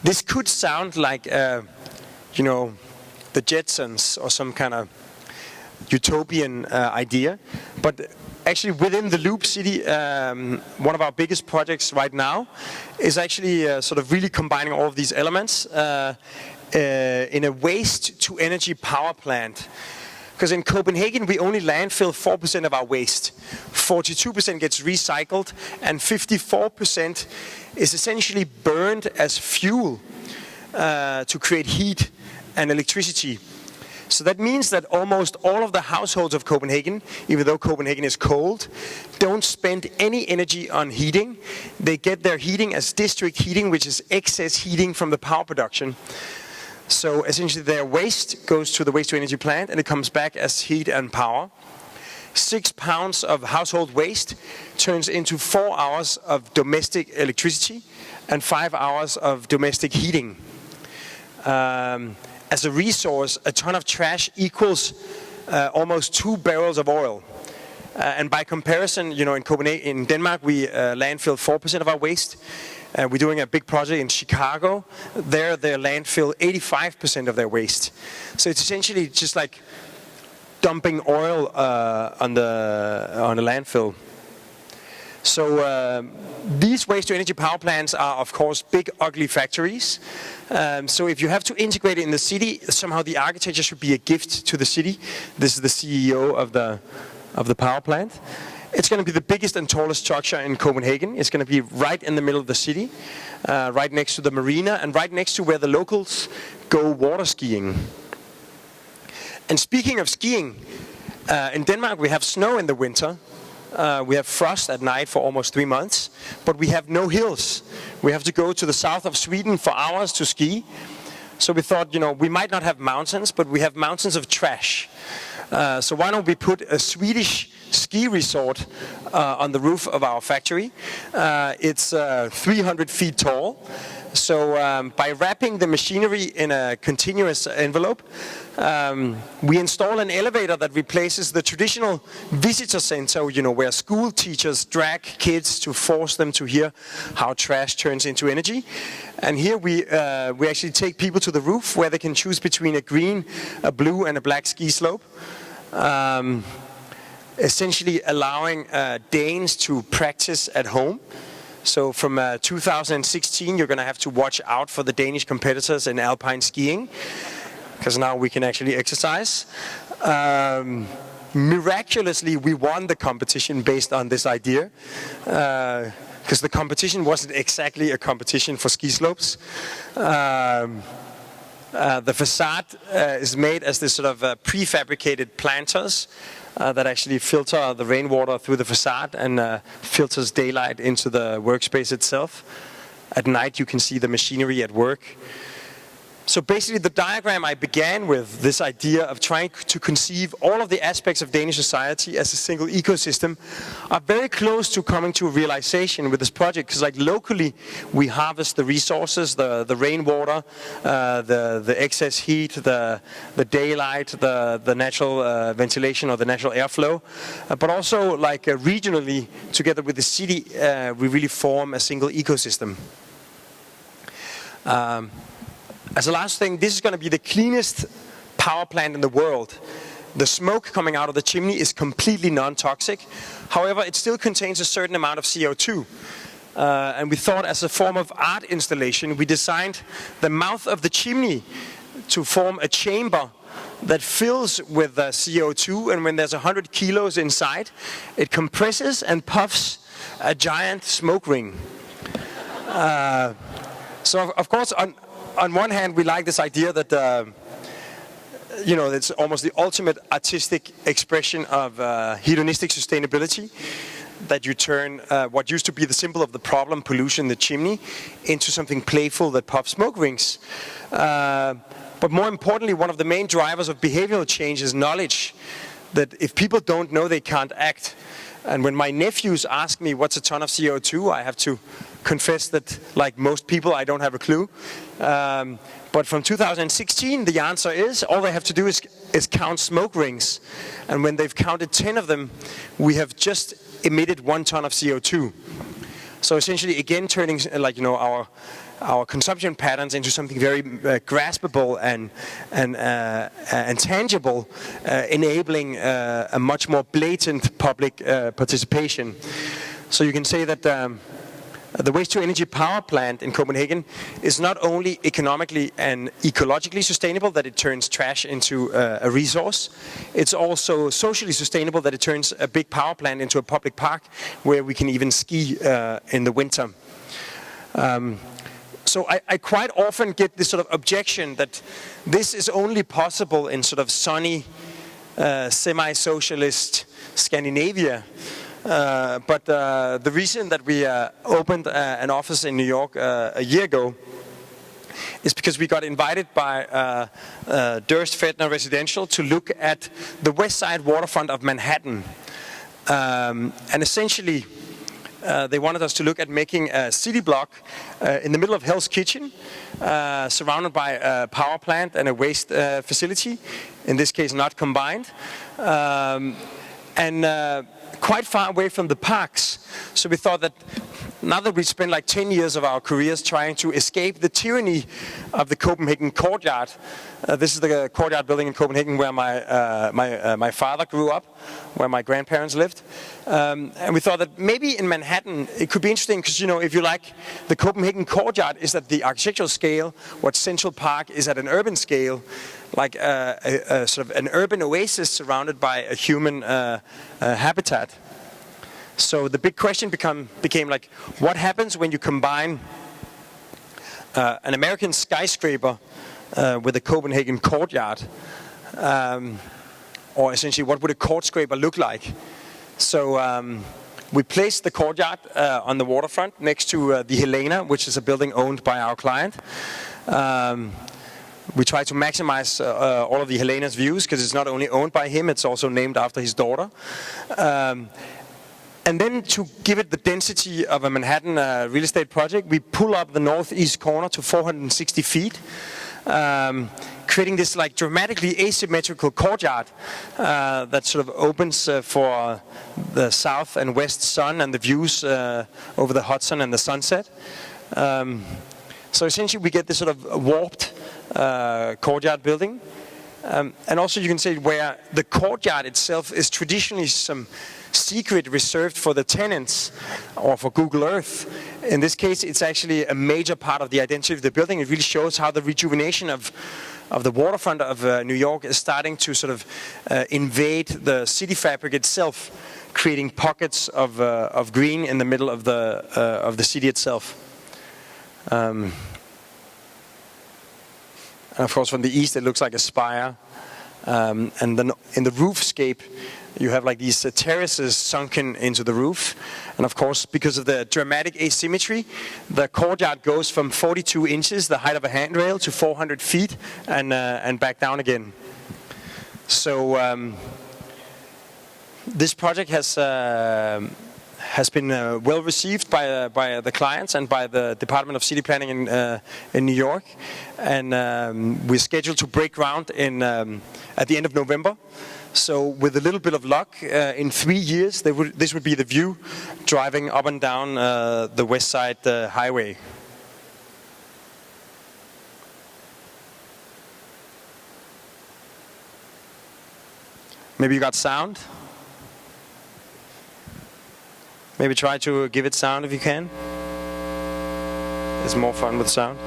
This could sound like, the Jetsons or some kind of utopian idea, but actually within the Loop City, one of our biggest projects right now is actually sort of really combining all of these elements in a waste-to-energy power plant. Because in Copenhagen, we only landfill 4% of our waste. 42% gets recycled, and 54% is essentially burned as fuel to create heat and electricity. So that means that almost all of the households of Copenhagen, even though Copenhagen is cold, don't spend any energy on heating. They get their heating as district heating, which is excess heating from the power production. So essentially their waste goes to the waste-to-energy plant and it comes back as heat and power. 6 pounds of household waste turns into 4 hours of domestic electricity and 5 hours of domestic heating. As a resource, a ton of trash equals almost 2 barrels of oil. And by comparison, in Copenhagen, in Denmark, we landfill 4% of our waste. We're doing a big project in Chicago. There, they landfill 85% of their waste. So it's essentially just like dumping oil on the landfill. So these waste-to-energy power plants are, of course, big, ugly factories. So if you have to integrate it in the city, somehow the architecture should be a gift to the city. This is the CEO of the power plant. It's going to be the biggest and tallest structure in Copenhagen. It's going to be right in the middle of the city, right next to the marina, and right next to where the locals go water skiing. And speaking of skiing, in Denmark we have snow in the winter. We have frost at night for almost 3 months, but we have no hills. We have to go to the south of Sweden for hours to ski. So we thought, we might not have mountains, but we have mountains of trash. So why don't we put a Swedish ski resort on the roof of our factory. It's 300 feet tall. So by wrapping the machinery in a continuous envelope, we install an elevator that replaces the traditional visitor center, where school teachers drag kids to force them to hear how trash turns into energy. And here we actually take people to the roof where they can choose between a green, a blue, and a black ski slope. Essentially allowing Danes to practice at home. So from 2016, you're going to have to watch out for the Danish competitors in alpine skiing, because now we can actually exercise. Miraculously, we won the competition based on this idea, because the competition wasn't exactly a competition for ski slopes. The facade is made as this sort of prefabricated planters that actually filter the rainwater through the facade and filters daylight into the workspace itself. At night you can see the machinery at work. So basically the diagram I began with, this idea of trying to conceive all of the aspects of Danish society as a single ecosystem, are very close to coming to a realization with this project, because like locally we harvest the resources, the rainwater, the excess heat, the daylight, the natural ventilation or the natural airflow, but also like regionally together with the city we really form a single ecosystem. As a last thing, this is going to be the cleanest power plant in the world. The smoke coming out of the chimney is completely non-toxic. However, it still contains a certain amount of CO2. And we thought, as a form of art installation, we designed the mouth of the chimney to form a chamber that fills with CO2, and when there's 100 kilos inside, it compresses and puffs a giant smoke ring. So of course, on one hand, we like this idea that, it's almost the ultimate artistic expression of hedonistic sustainability, that you turn what used to be the symbol of the problem, pollution, the chimney, into something playful that puffs smoke rings. But more importantly, one of the main drivers of behavioral change is knowledge, that if people don't know, they can't act. And when my nephews ask me what's a ton of CO2, I have to confess that, like most people, I don't have a clue. But from 2016, the answer is, all they have to do is count smoke rings. And when they've counted 10 of them, we have just emitted 1 ton of CO2. So essentially, again, turning our consumption patterns into something very graspable and tangible, enabling a much more blatant public participation. So you can say that the waste-to-energy power plant in Copenhagen is not only economically and ecologically sustainable, that it turns trash into a resource, it's also socially sustainable, that it turns a big power plant into a public park where we can even ski in the winter. So I quite often get this sort of objection that this is only possible in sort of sunny, semi-socialist Scandinavia. But the reason that we opened an office in New York a year ago is because we got invited by Durst Fedner Residential to look at the west side waterfront of Manhattan. And essentially, they wanted us to look at making a city block in the middle of Hell's Kitchen, surrounded by a power plant and a waste facility, in this case not combined, and quite far away from the parks. So we thought that now that we spent like 10 years of our careers trying to escape the tyranny of the Copenhagen courtyard, this is the courtyard building in Copenhagen where my father grew up, where my grandparents lived. And we thought that maybe in Manhattan it could be interesting because, if you like, the Copenhagen courtyard is at the architectural scale, what Central Park is at an urban scale, like a sort of an urban oasis surrounded by a human habitat. So the big question became like, what happens when you combine an American skyscraper with a Copenhagen courtyard? Or essentially, what would a courtscraper look like? So we placed the courtyard on the waterfront next to the Helena, which is a building owned by our client. We try to maximize all of the Helena's views, because it's not only owned by him, it's also named after his daughter. And then to give it the density of a Manhattan real estate project, we pull up the northeast corner to 460 feet, creating this like dramatically asymmetrical courtyard that sort of opens for the south and west sun and the views over the Hudson and the sunset. So essentially we get this sort of warped courtyard building. And also you can say where the courtyard itself is traditionally some secret reserved for the tenants or for Google Earth. In this case, it's actually a major part of the identity of the building. It really shows how the rejuvenation of the waterfront of New York is starting to sort of invade the city fabric itself, creating pockets of green in the middle of the city itself. And of course, from the east, it looks like a spire. And then in the roofscape, you have like these terraces sunken into the roof. And of course, because of the dramatic asymmetry, the courtyard goes from 42 inches, the height of a handrail, to 400 feet and back down again. So this project has been well received by the clients and by the Department of City Planning in New York, and we're scheduled to break ground at the end of November. So with a little bit of luck, in 3 years this would be the view driving up and down the West Side Highway. Maybe you got sound? Maybe try to give it sound if you can. It's more fun with sound.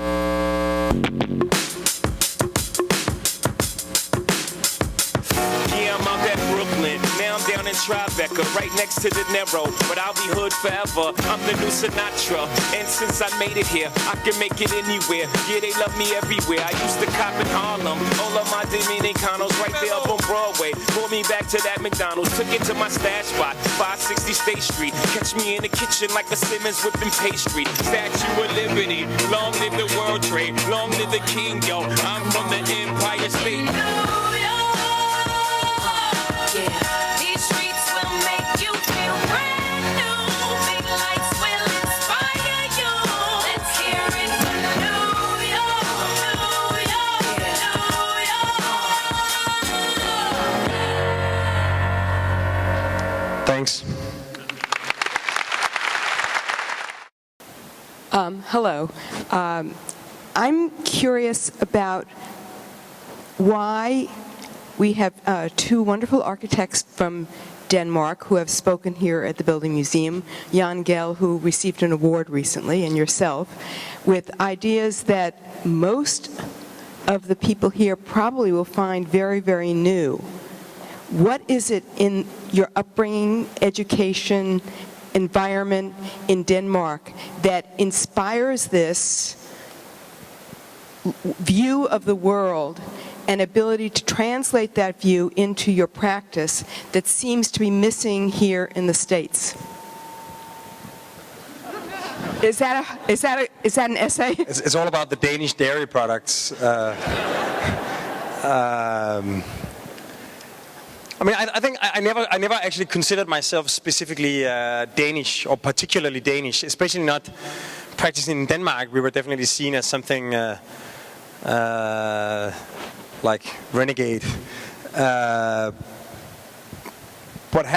Yeah, I'm out at Brooklyn. Now I'm down in Tribeca, right next to the Narrow. But I'll be hood forever. I'm the new Sinatra. And since I made it here, I can make it anywhere. Yeah, they love me everywhere. I used to cop in Harlem. All of my Dominicanos right there up on Broadway. Pulled me back to that McDonald's. Took it to my stash spot, 560 State Street. Catch me in the kitchen like a Simmons whipping pastry. Statue of Liberty. Long live the World Trade. Long live the King, yo. I'm from the Empire State. These streets will make you feel brand new. Big lights will inspire you. Let's hear it for New York, New York, New York. Thanks. Hello. I'm curious about why we have two wonderful architects from Denmark who have spoken here at the Building Museum, Jan Gehl, who received an award recently, and yourself, with ideas that most of the people here probably will find very, very new. What is it in your upbringing, education, environment in Denmark that inspires this view of the world and ability to translate that view into your practice that seems to be missing here in the States? Is that an essay? It's all about the Danish dairy products. I mean, I think I never actually considered myself specifically Danish or particularly Danish, especially not practicing in Denmark. We were definitely seen as something like renegade. But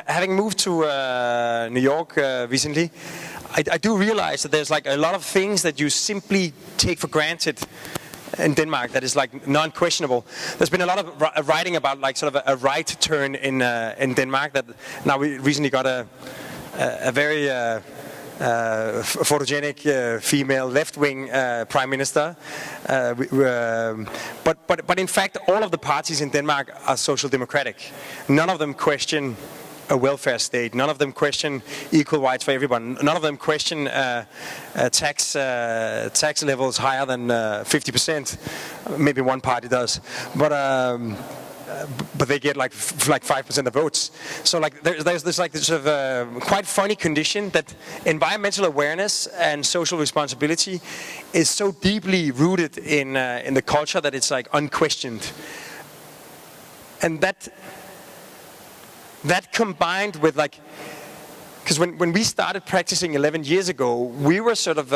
having moved to New York recently, I do realize that there's like a lot of things that you simply take for granted in Denmark that is like non-questionable. There's been a lot of writing about like sort of a right turn in Denmark. That now we recently got a very photogenic female left-wing prime minister. But in fact, all of the parties in Denmark are social democratic. None of them question a welfare state. None of them question equal rights for everyone. None of them question tax levels higher than 50%. Maybe one party does. But but they get like 5% of votes. So like there's this like this sort of quite funny condition that environmental awareness and social responsibility is so deeply rooted in the culture that it's like unquestioned. And that combined with like, because when we started practicing 11 years ago, we were sort of,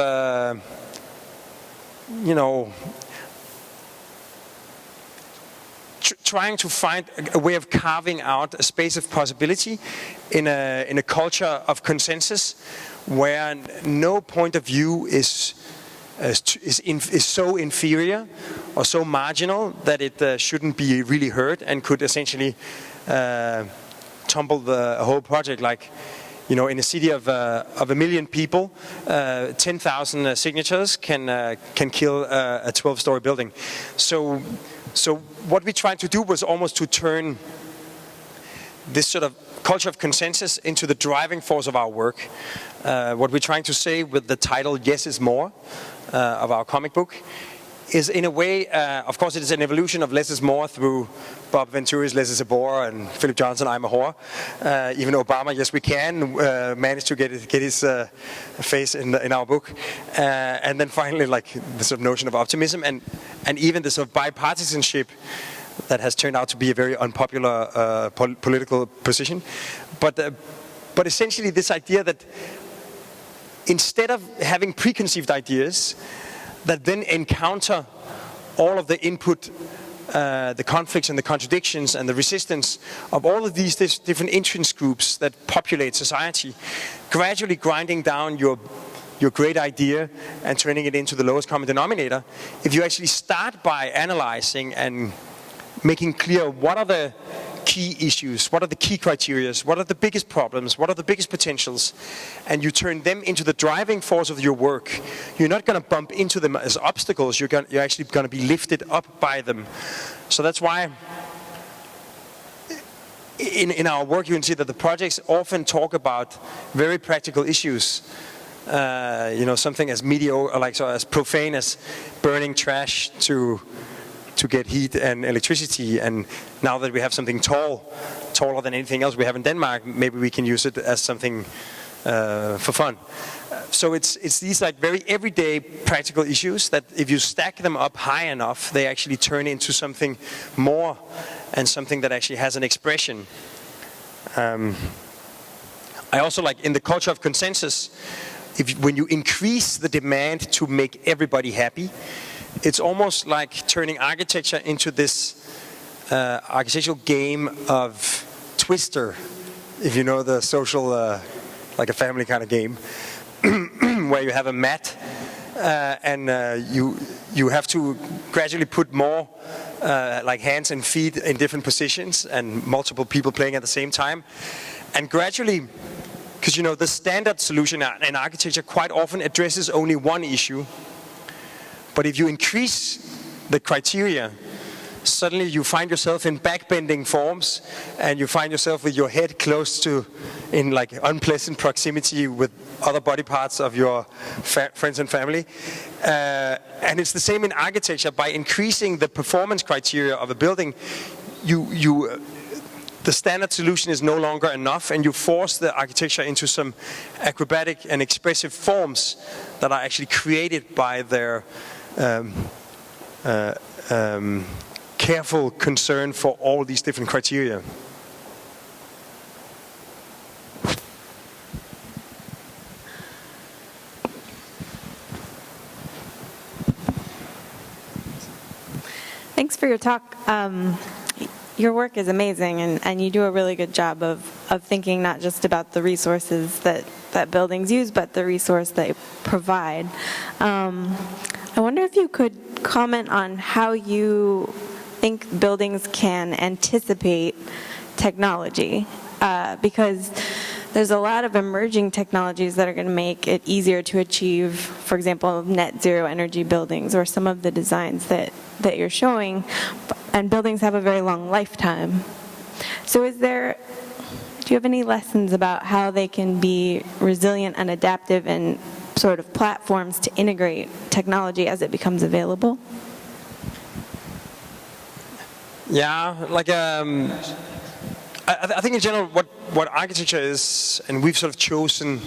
trying to find a way of carving out a space of possibility in a culture of consensus, where no point of view is so inferior or so marginal that it shouldn't be really heard and could essentially tumble the whole project. Like, in a city of 1 million people, 10,000 signatures can kill a 12-story building. So what we tried to do was almost to turn this sort of culture of consensus into the driving force of our work. What we're trying to say with the title "Yes is More" of our comic book is, in a way, of course, it is an evolution of "Less is More" through Bob Ventura's "Less is a Bore" and Philip Johnson, "I'm a Whore." Even Obama, "Yes we can," managed to get his face in our book. And then finally, like, the sort of notion of optimism and even the sort of bipartisanship that has turned out to be a very unpopular political position. But essentially this idea that instead of having preconceived ideas that then encounter all of the input, the conflicts and the contradictions and the resistance of all of these different interest groups that populate society, gradually grinding down your great idea and turning it into the lowest common denominator. If you actually start by analyzing and making clear what are the key issues, what are the key criteria, what are the biggest problems, what are the biggest potentials, and you turn them into the driving force of your work, you're not going to bump into them as obstacles, you're actually going to be lifted up by them. So that's why in our work you can see that the projects often talk about very practical issues. Something as mediocre, like so as profane as burning trash to get heat and electricity, and now that we have something taller than anything else we have in Denmark, maybe we can use it as something for fun. So it's these like very everyday practical issues that if you stack them up high enough, they actually turn into something more and something that actually has an expression. I also like in the culture of consensus, when you increase the demand to make everybody happy, it's almost like turning architecture into this architectural game of Twister, if you know the social, like a family kind of game, where you have a mat and you have to gradually put more like hands and feet in different positions and multiple people playing at the same time. And gradually, because the standard solution in architecture quite often addresses only one issue. But if you increase the criteria, suddenly you find yourself in backbending forms, and you find yourself with your head close to, in like unpleasant proximity with other body parts of your friends and family. And it's the same in architecture. By increasing the performance criteria of a building, the standard solution is no longer enough, and you force the architecture into some acrobatic and expressive forms that are actually created by their careful concern for all these different criteria. Thanks for your talk. Your work is amazing, and you do a really good job of thinking not just about the resources that buildings use, but the resource they provide. I wonder if you could comment on how you think buildings can anticipate technology, because there's a lot of emerging technologies that are going to make it easier to achieve, for example, net zero energy buildings or some of the designs that you're showing, and buildings have a very long lifetime. So do you have any lessons about how they can be resilient and adaptive and sort of platforms to integrate technology as it becomes available? Yeah, like I think in general what architecture is, and we've sort of chosen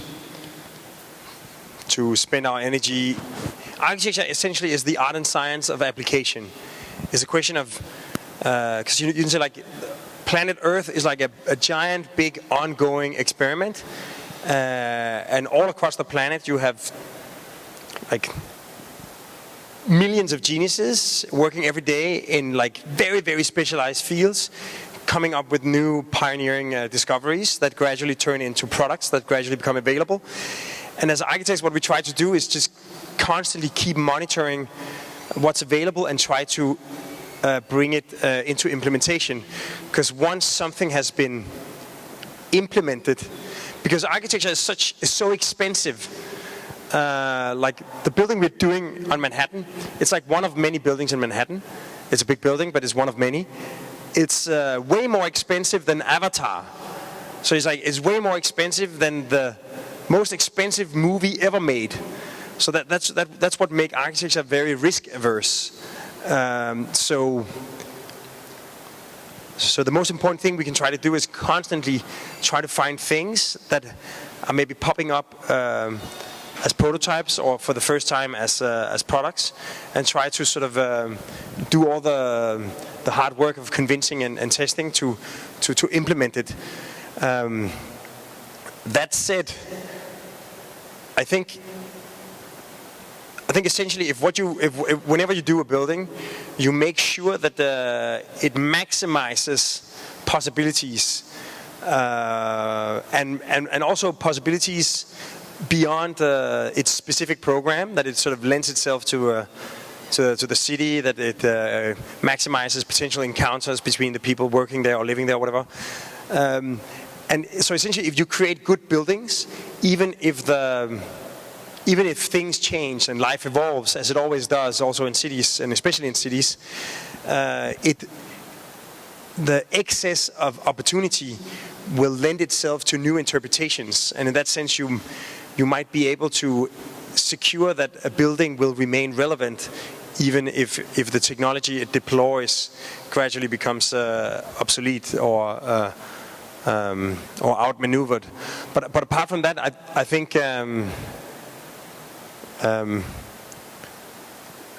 to spend our energy. Architecture essentially is the art and science of application. It's a question of because you can say like planet Earth is like a giant, big, ongoing experiment, and all across the planet you have like millions of geniuses working every day in like very, very specialized fields, coming up with new pioneering discoveries that gradually turn into products that gradually become available. And as architects, what we try to do is just constantly keep monitoring what's available and try to bring it into implementation. Because once something has been implemented, because architecture is so expensive. Like the building we're doing on Manhattan, it's like one of many buildings in Manhattan. It's a big building, but it's one of many. It's way more expensive than Avatar. So it's way more expensive than the most expensive movie ever made. So that's what makes architecture very risk averse. So the most important thing we can try to do is constantly try to find things that are maybe popping up as prototypes or for the first time as products, and try to sort of do all the hard work of convincing and testing to implement it. That said, I think essentially whenever you do a building, you make sure that it maximizes possibilities and also possibilities beyond its specific program, that it sort of lends itself to the city, that it maximizes potential encounters between the people working there or living there or whatever. And so essentially, if you create good buildings, even if things change and life evolves, as it always does, also in cities, and especially in cities, the excess of opportunity will lend itself to new interpretations. And in that sense, you might be able to secure that a building will remain relevant, even if the technology it deploys gradually becomes obsolete or outmaneuvered. But apart from that, I think in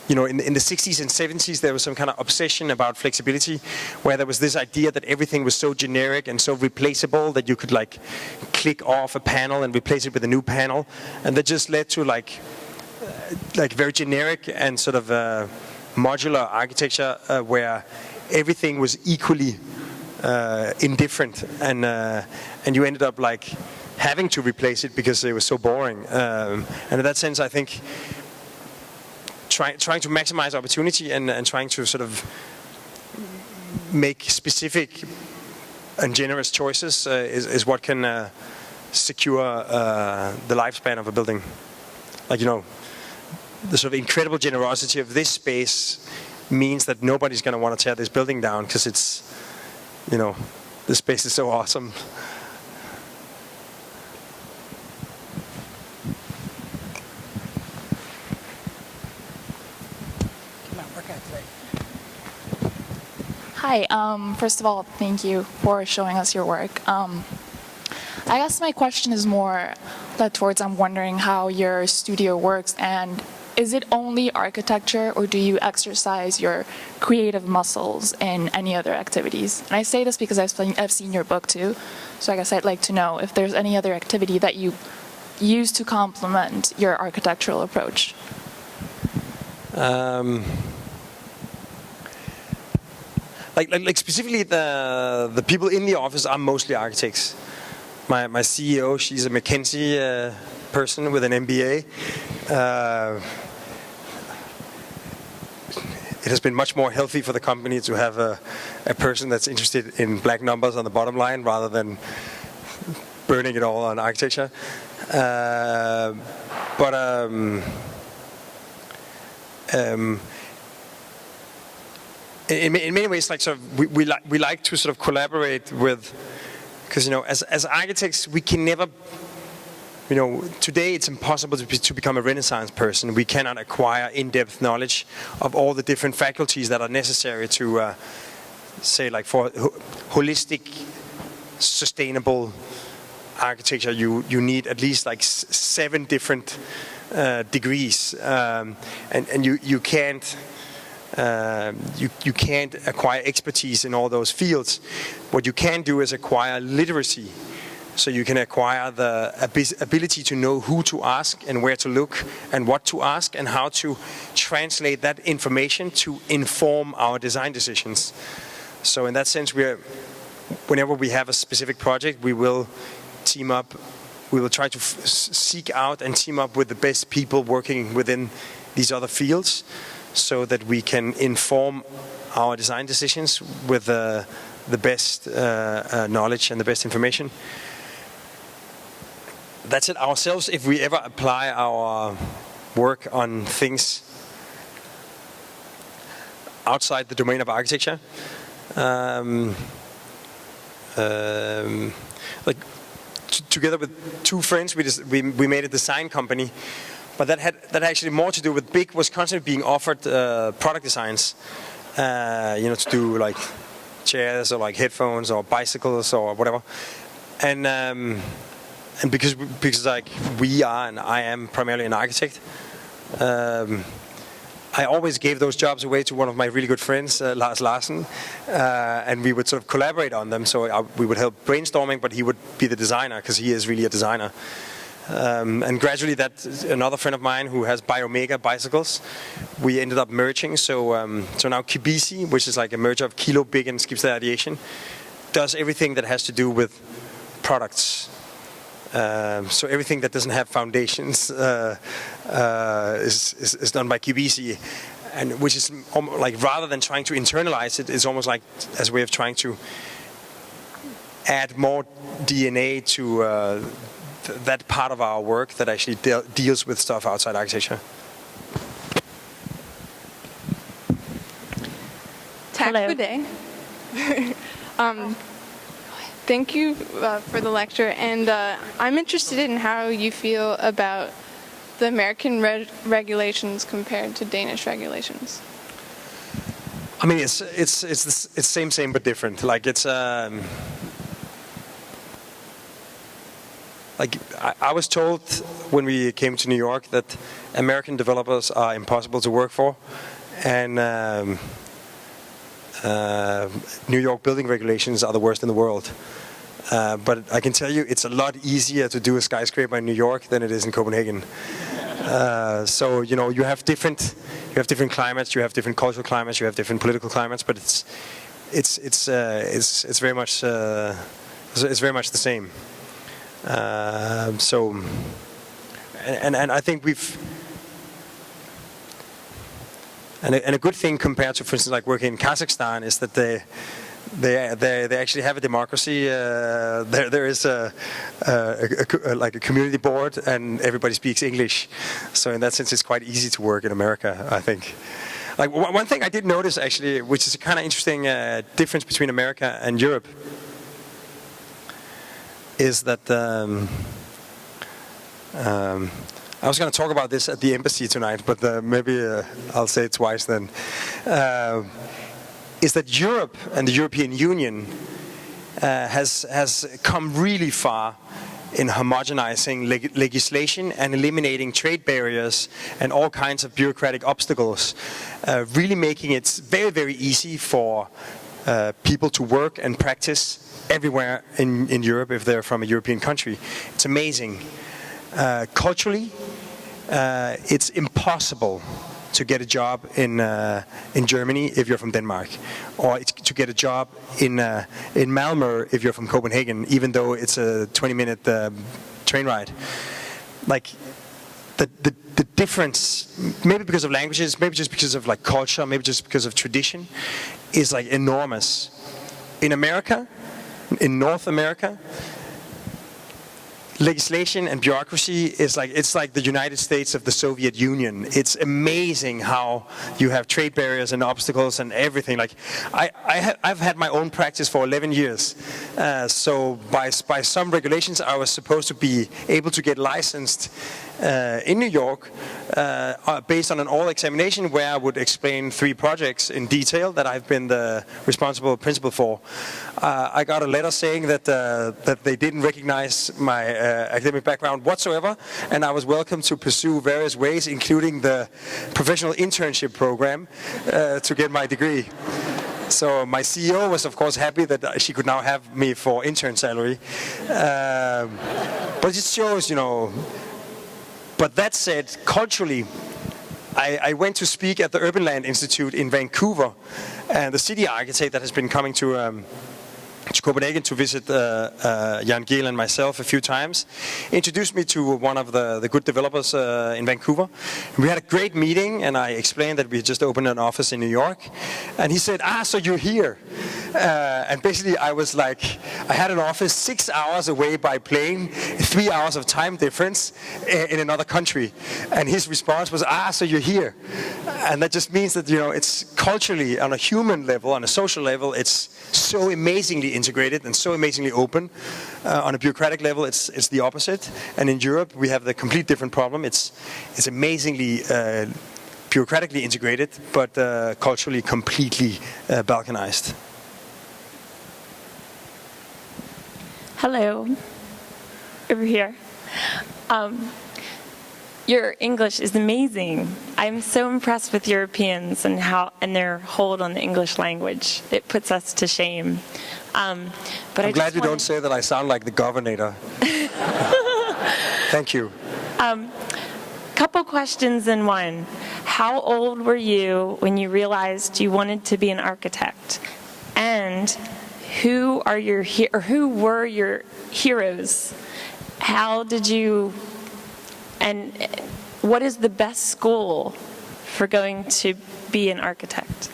the 60s and 70s, there was some kind of obsession about flexibility, where there was this idea that everything was so generic and so replaceable that you could like click off a panel and replace it with a new panel, and that just led to like very generic and sort of modular architecture where everything was equally indifferent, and you ended up like having to replace it because it was so boring. And in that sense, I think trying to maximize opportunity and trying to sort of make specific and generous choices is what can secure the lifespan of a building. Like, the sort of incredible generosity of this space means that nobody's going to want to tear this building down because it's, this space is so awesome. Hi, first of all, thank you for showing us your work. I guess my question is more led towards, I'm wondering how your studio works, and is it only architecture, or do you exercise your creative muscles in any other activities? And I say this because I've seen your book too, so I guess I'd like to know if there's any other activity that you use to complement your architectural approach. Like specifically, the people in the office are mostly architects. My CEO, she's a McKinsey person with an MBA. It has been much more healthy for the company to have a person that's interested in black numbers on the bottom line rather than burning it all on architecture. In many ways, like sort of, we like to sort of collaborate with, because as architects we can never, today it's impossible to become a Renaissance person. We cannot acquire in-depth knowledge of all the different faculties that are necessary to say like for holistic, sustainable architecture, you need at least like 7 different degrees, and you can't acquire expertise in all those fields. What you can do is acquire literacy. So you can acquire the ability to know who to ask and where to look and what to ask and how to translate that information to inform our design decisions. So in that sense, whenever we have a specific project, we will team up. We will try to seek out and team up with the best people working within these other fields, so that we can inform our design decisions with the best knowledge and the best information. That's it ourselves. If we ever apply our work on things outside the domain of architecture, like together with 2 friends, we made a design company, but that had actually more to do with Big was constantly being offered product designs, to do like chairs or like headphones or bicycles or whatever, and because like we are and I am primarily an architect, I always gave those jobs away to one of my really good friends, Lars Larsen, and we would sort of collaborate on them. So we would help brainstorming, but he would be the designer because he is really a designer. And gradually, another friend of mine who has Biomega bicycles, we ended up merging. So now Kibisi, which is like a merger of Kilo, Big, and Skibstad Aviation, does everything that has to do with products. So everything that doesn't have foundations is done by Kibisi, and which is like, rather than trying to internalize it, it's almost like as a way of trying to add more DNA to that part of our work that actually deals with stuff outside architecture. Tack Hello. for day. Thank you for the lecture, and I'm interested in how you feel about the American regulations compared to Danish regulations. I mean, it's same but different. Like it's like I was told when we came to New York that American developers are impossible to work for, and New York building regulations are the worst in the world. But I can tell you, it's a lot easier to do a skyscraper in New York than it is in Copenhagen. So you have different climates, you have different cultural climates, you have different political climates, but it's very much the same. So I think we've. And a good thing compared to, for instance, like working in Kazakhstan is that they actually have a democracy. There is like a community board, and everybody speaks English. So in that sense, it's quite easy to work in America, I think. Like one thing I did notice actually, which is a kind of interesting difference between America and Europe, is that. I was going to talk about this at the embassy tonight, but maybe I'll say it twice then. Is that Europe and the European Union has come really far in homogenizing legislation and eliminating trade barriers and all kinds of bureaucratic obstacles, really making it very, very easy for people to work and practice everywhere in Europe if they're from a European country. It's amazing. Culturally, it's impossible to get a job in Germany if you're from Denmark, or to get a job in Malmö if you're from Copenhagen, even though it's a 20-minute train ride. Like the difference, maybe because of languages, maybe just because of like culture, maybe just because of tradition, is like enormous. In America, in North America, legislation and bureaucracy is like the United States of the Soviet Union. It's amazing how you have trade barriers and obstacles and everything. Like I've had my own practice for 11 years. So by some regulations, I was supposed to be able to get licensed in New York based on an oral examination where I would explain 3 projects in detail that I've been the responsible principal for. I got a letter saying that they didn't recognize my academic background whatsoever, and I was welcome to pursue various ways, including the professional internship program, to get my degree. So my CEO was, of course, happy that she could now have me for intern salary. But it shows, But that said, culturally, I went to speak at the Urban Land Institute in Vancouver, and the city architect that has been coming to Copenhagen to visit Jan Gehl and myself a few times, introduced me to one of the good developers in Vancouver. We had a great meeting, and I explained that we had just opened an office in New York. And he said, so you're here. And basically I was like, I had an office 6 hours away by plane, 3 hours of time difference in another country. And his response was, so you're here. And that just means that, it's culturally, on a human level, on a social level, it's so amazingly integrated and so amazingly open. On a bureaucratic level, it's the opposite. And in Europe, we have the complete different problem. It's amazingly bureaucratically integrated, but culturally completely balkanized. Hello, over here. Your English is amazing. I'm so impressed with Europeans and their hold on the English language. It puts us to shame. But I'm glad you don't say that I sound like the governor. Thank you. Couple questions in one. How old were you when you realized you wanted to be an architect? And who were your heroes? How did you? And what is the best school for going to be an architect?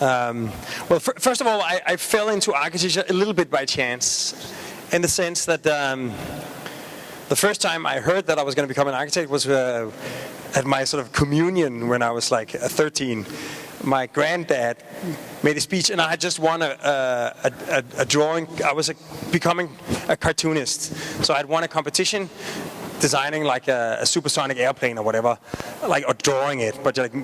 Well, first of all, I fell into architecture a little bit by chance, in the sense that the first time I heard that I was going to become an architect was at my sort of communion when I was like 13. My granddad made a speech, and I had just won a drawing. I was becoming a cartoonist, so I'd won a competition designing like a supersonic airplane or whatever, or drawing it, but like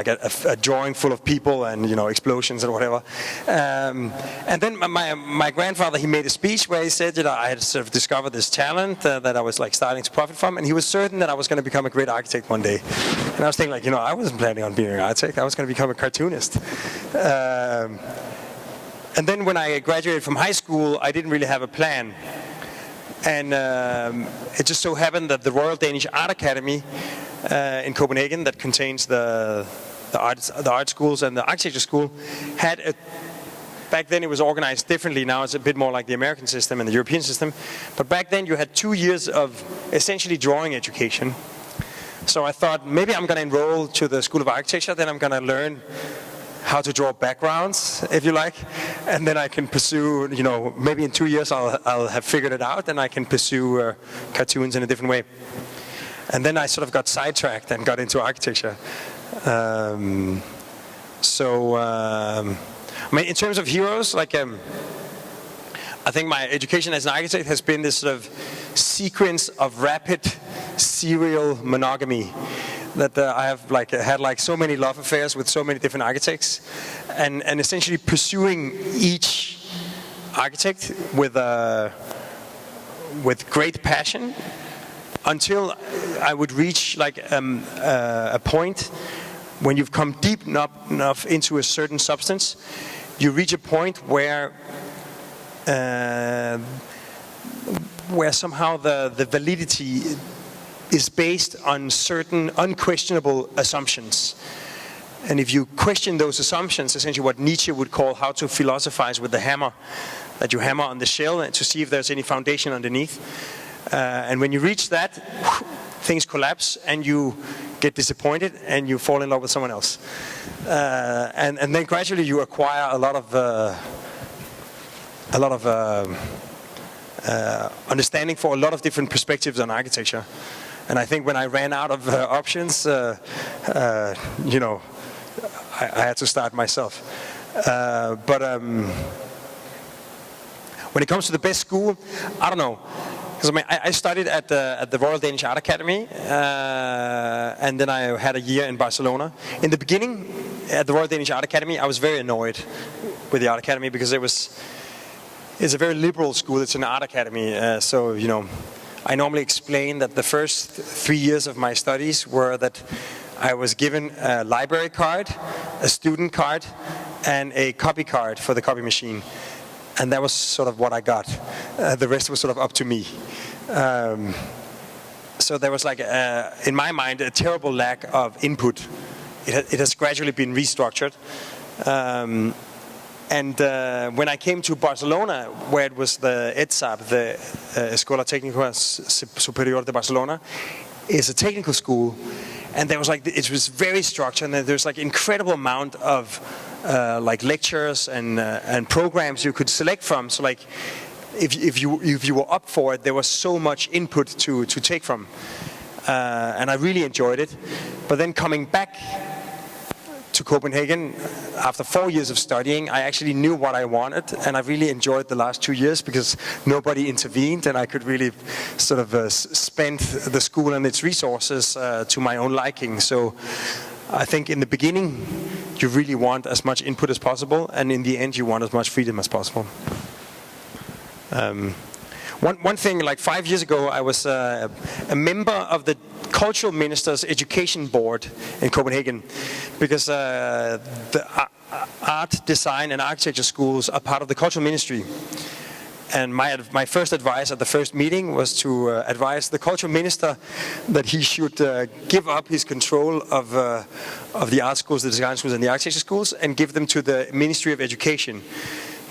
a drawing full of people and explosions or whatever. And then my grandfather, he made a speech where he said that I had sort of discovered this talent that I was like starting to profit from, and he was certain that I was going to become a great architect one day. And I was thinking I wasn't planning on being an architect. I was going to become a cartoonist. And then when I graduated from high school, I didn't really have a plan. And it just so happened that the Royal Danish Art Academy in Copenhagen, that contains the art schools and the architecture school, had back then it was organized differently. Now it's a bit more like the American system and the European system. But back then you had 2 years of essentially drawing education. So I thought, maybe I'm going to enroll to the School of Architecture, then I'm going to learn how to draw backgrounds, if you like, and then I can pursue, maybe in 2 years I'll have figured it out, and I can pursue cartoons in a different way. And then I sort of got sidetracked and got into architecture. In terms of heroes, I think my education as an architect has been this sort of sequence of rapid serial monogamy. That I have had so many love affairs with so many different architects, and essentially pursuing each architect with great passion until I would reach a point when you've come deep enough into a certain substance. You reach a point where somehow the validity is based on certain unquestionable assumptions. And if you question those assumptions, essentially what Nietzsche would call how to philosophize with the hammer, that you hammer on the shell to see if there's any foundation underneath. And when you reach that, things collapse and you get disappointed and you fall in love with someone else. And then gradually you acquire a lot of understanding for a lot of different perspectives on architecture. And I think when I ran out of options, I had to start myself. But when it comes to the best school, I don't know. Because I studied at the Royal Danish Art Academy, and then I had a year in Barcelona. In the beginning, at the Royal Danish Art Academy, I was very annoyed with the Art Academy because it's a very liberal school. It's an art academy, so I normally explain that the first 3 years of my studies were that I was given a library card, a student card, and a copy card for the copy machine. And that was sort of what I got. The rest was sort of up to me. So there was in my mind, a terrible lack of input. It has gradually been restructured. And when I came to Barcelona, where it was the ETSAP, the Escola Técnica Superior de Barcelona, is a technical school, and there was it was very structured, and there's incredible amount of lectures and programs you could select from. So if you were up for it, there was so much input to take from, and I really enjoyed it. But then coming back to Copenhagen after 4 years of studying, I actually knew what I wanted, and I really enjoyed the last 2 years because nobody intervened, and I could really sort of spend the school and its resources to my own liking. So I think in the beginning you really want as much input as possible, and in the end you want as much freedom as possible. One thing, 5 years ago, I was a member of the Cultural Minister's Education Board in Copenhagen, because the art, design, and architecture schools are part of the Cultural Ministry. And my first advice at the first meeting was to advise the Cultural Minister that he should give up his control of the art schools, the design schools, and the architecture schools, and give them to the Ministry of Education.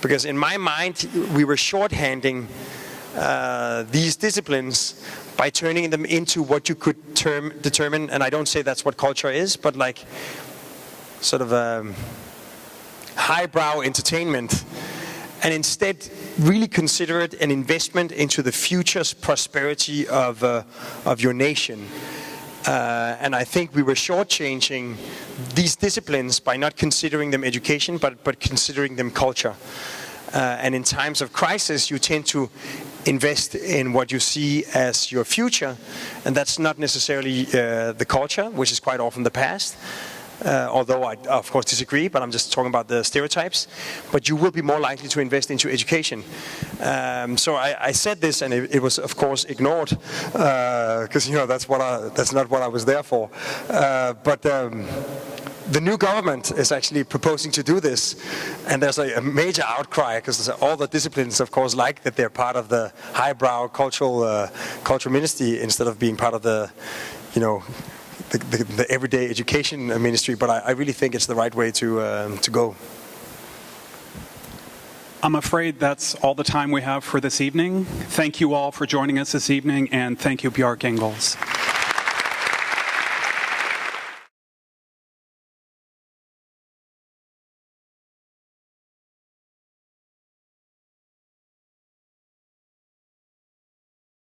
Because in my mind, we were shorthanding these disciplines by turning them into what you could determine, and I don't say that's what culture is, but sort of highbrow entertainment, and instead really consider it an investment into the future's prosperity of your nation. And I think we were shortchanging these disciplines by not considering them education, but considering them culture. And in times of crisis, you tend to invest in what you see as your future, and that's not necessarily the culture, which is quite often the past. Although I, of course, disagree, but I'm just talking about the stereotypes. But you will be more likely to invest into education. So I said this, and it was, of course, ignored, because that's not what I was there for. But the new government is actually proposing to do this, and there's a major outcry because all the disciplines, of course, like that they're part of the highbrow cultural ministry instead of being part of the everyday education ministry. But I really think it's the right way to go. I'm afraid that's all the time we have for this evening. Thank you all for joining us this evening, and thank you, Bjarke Ingels.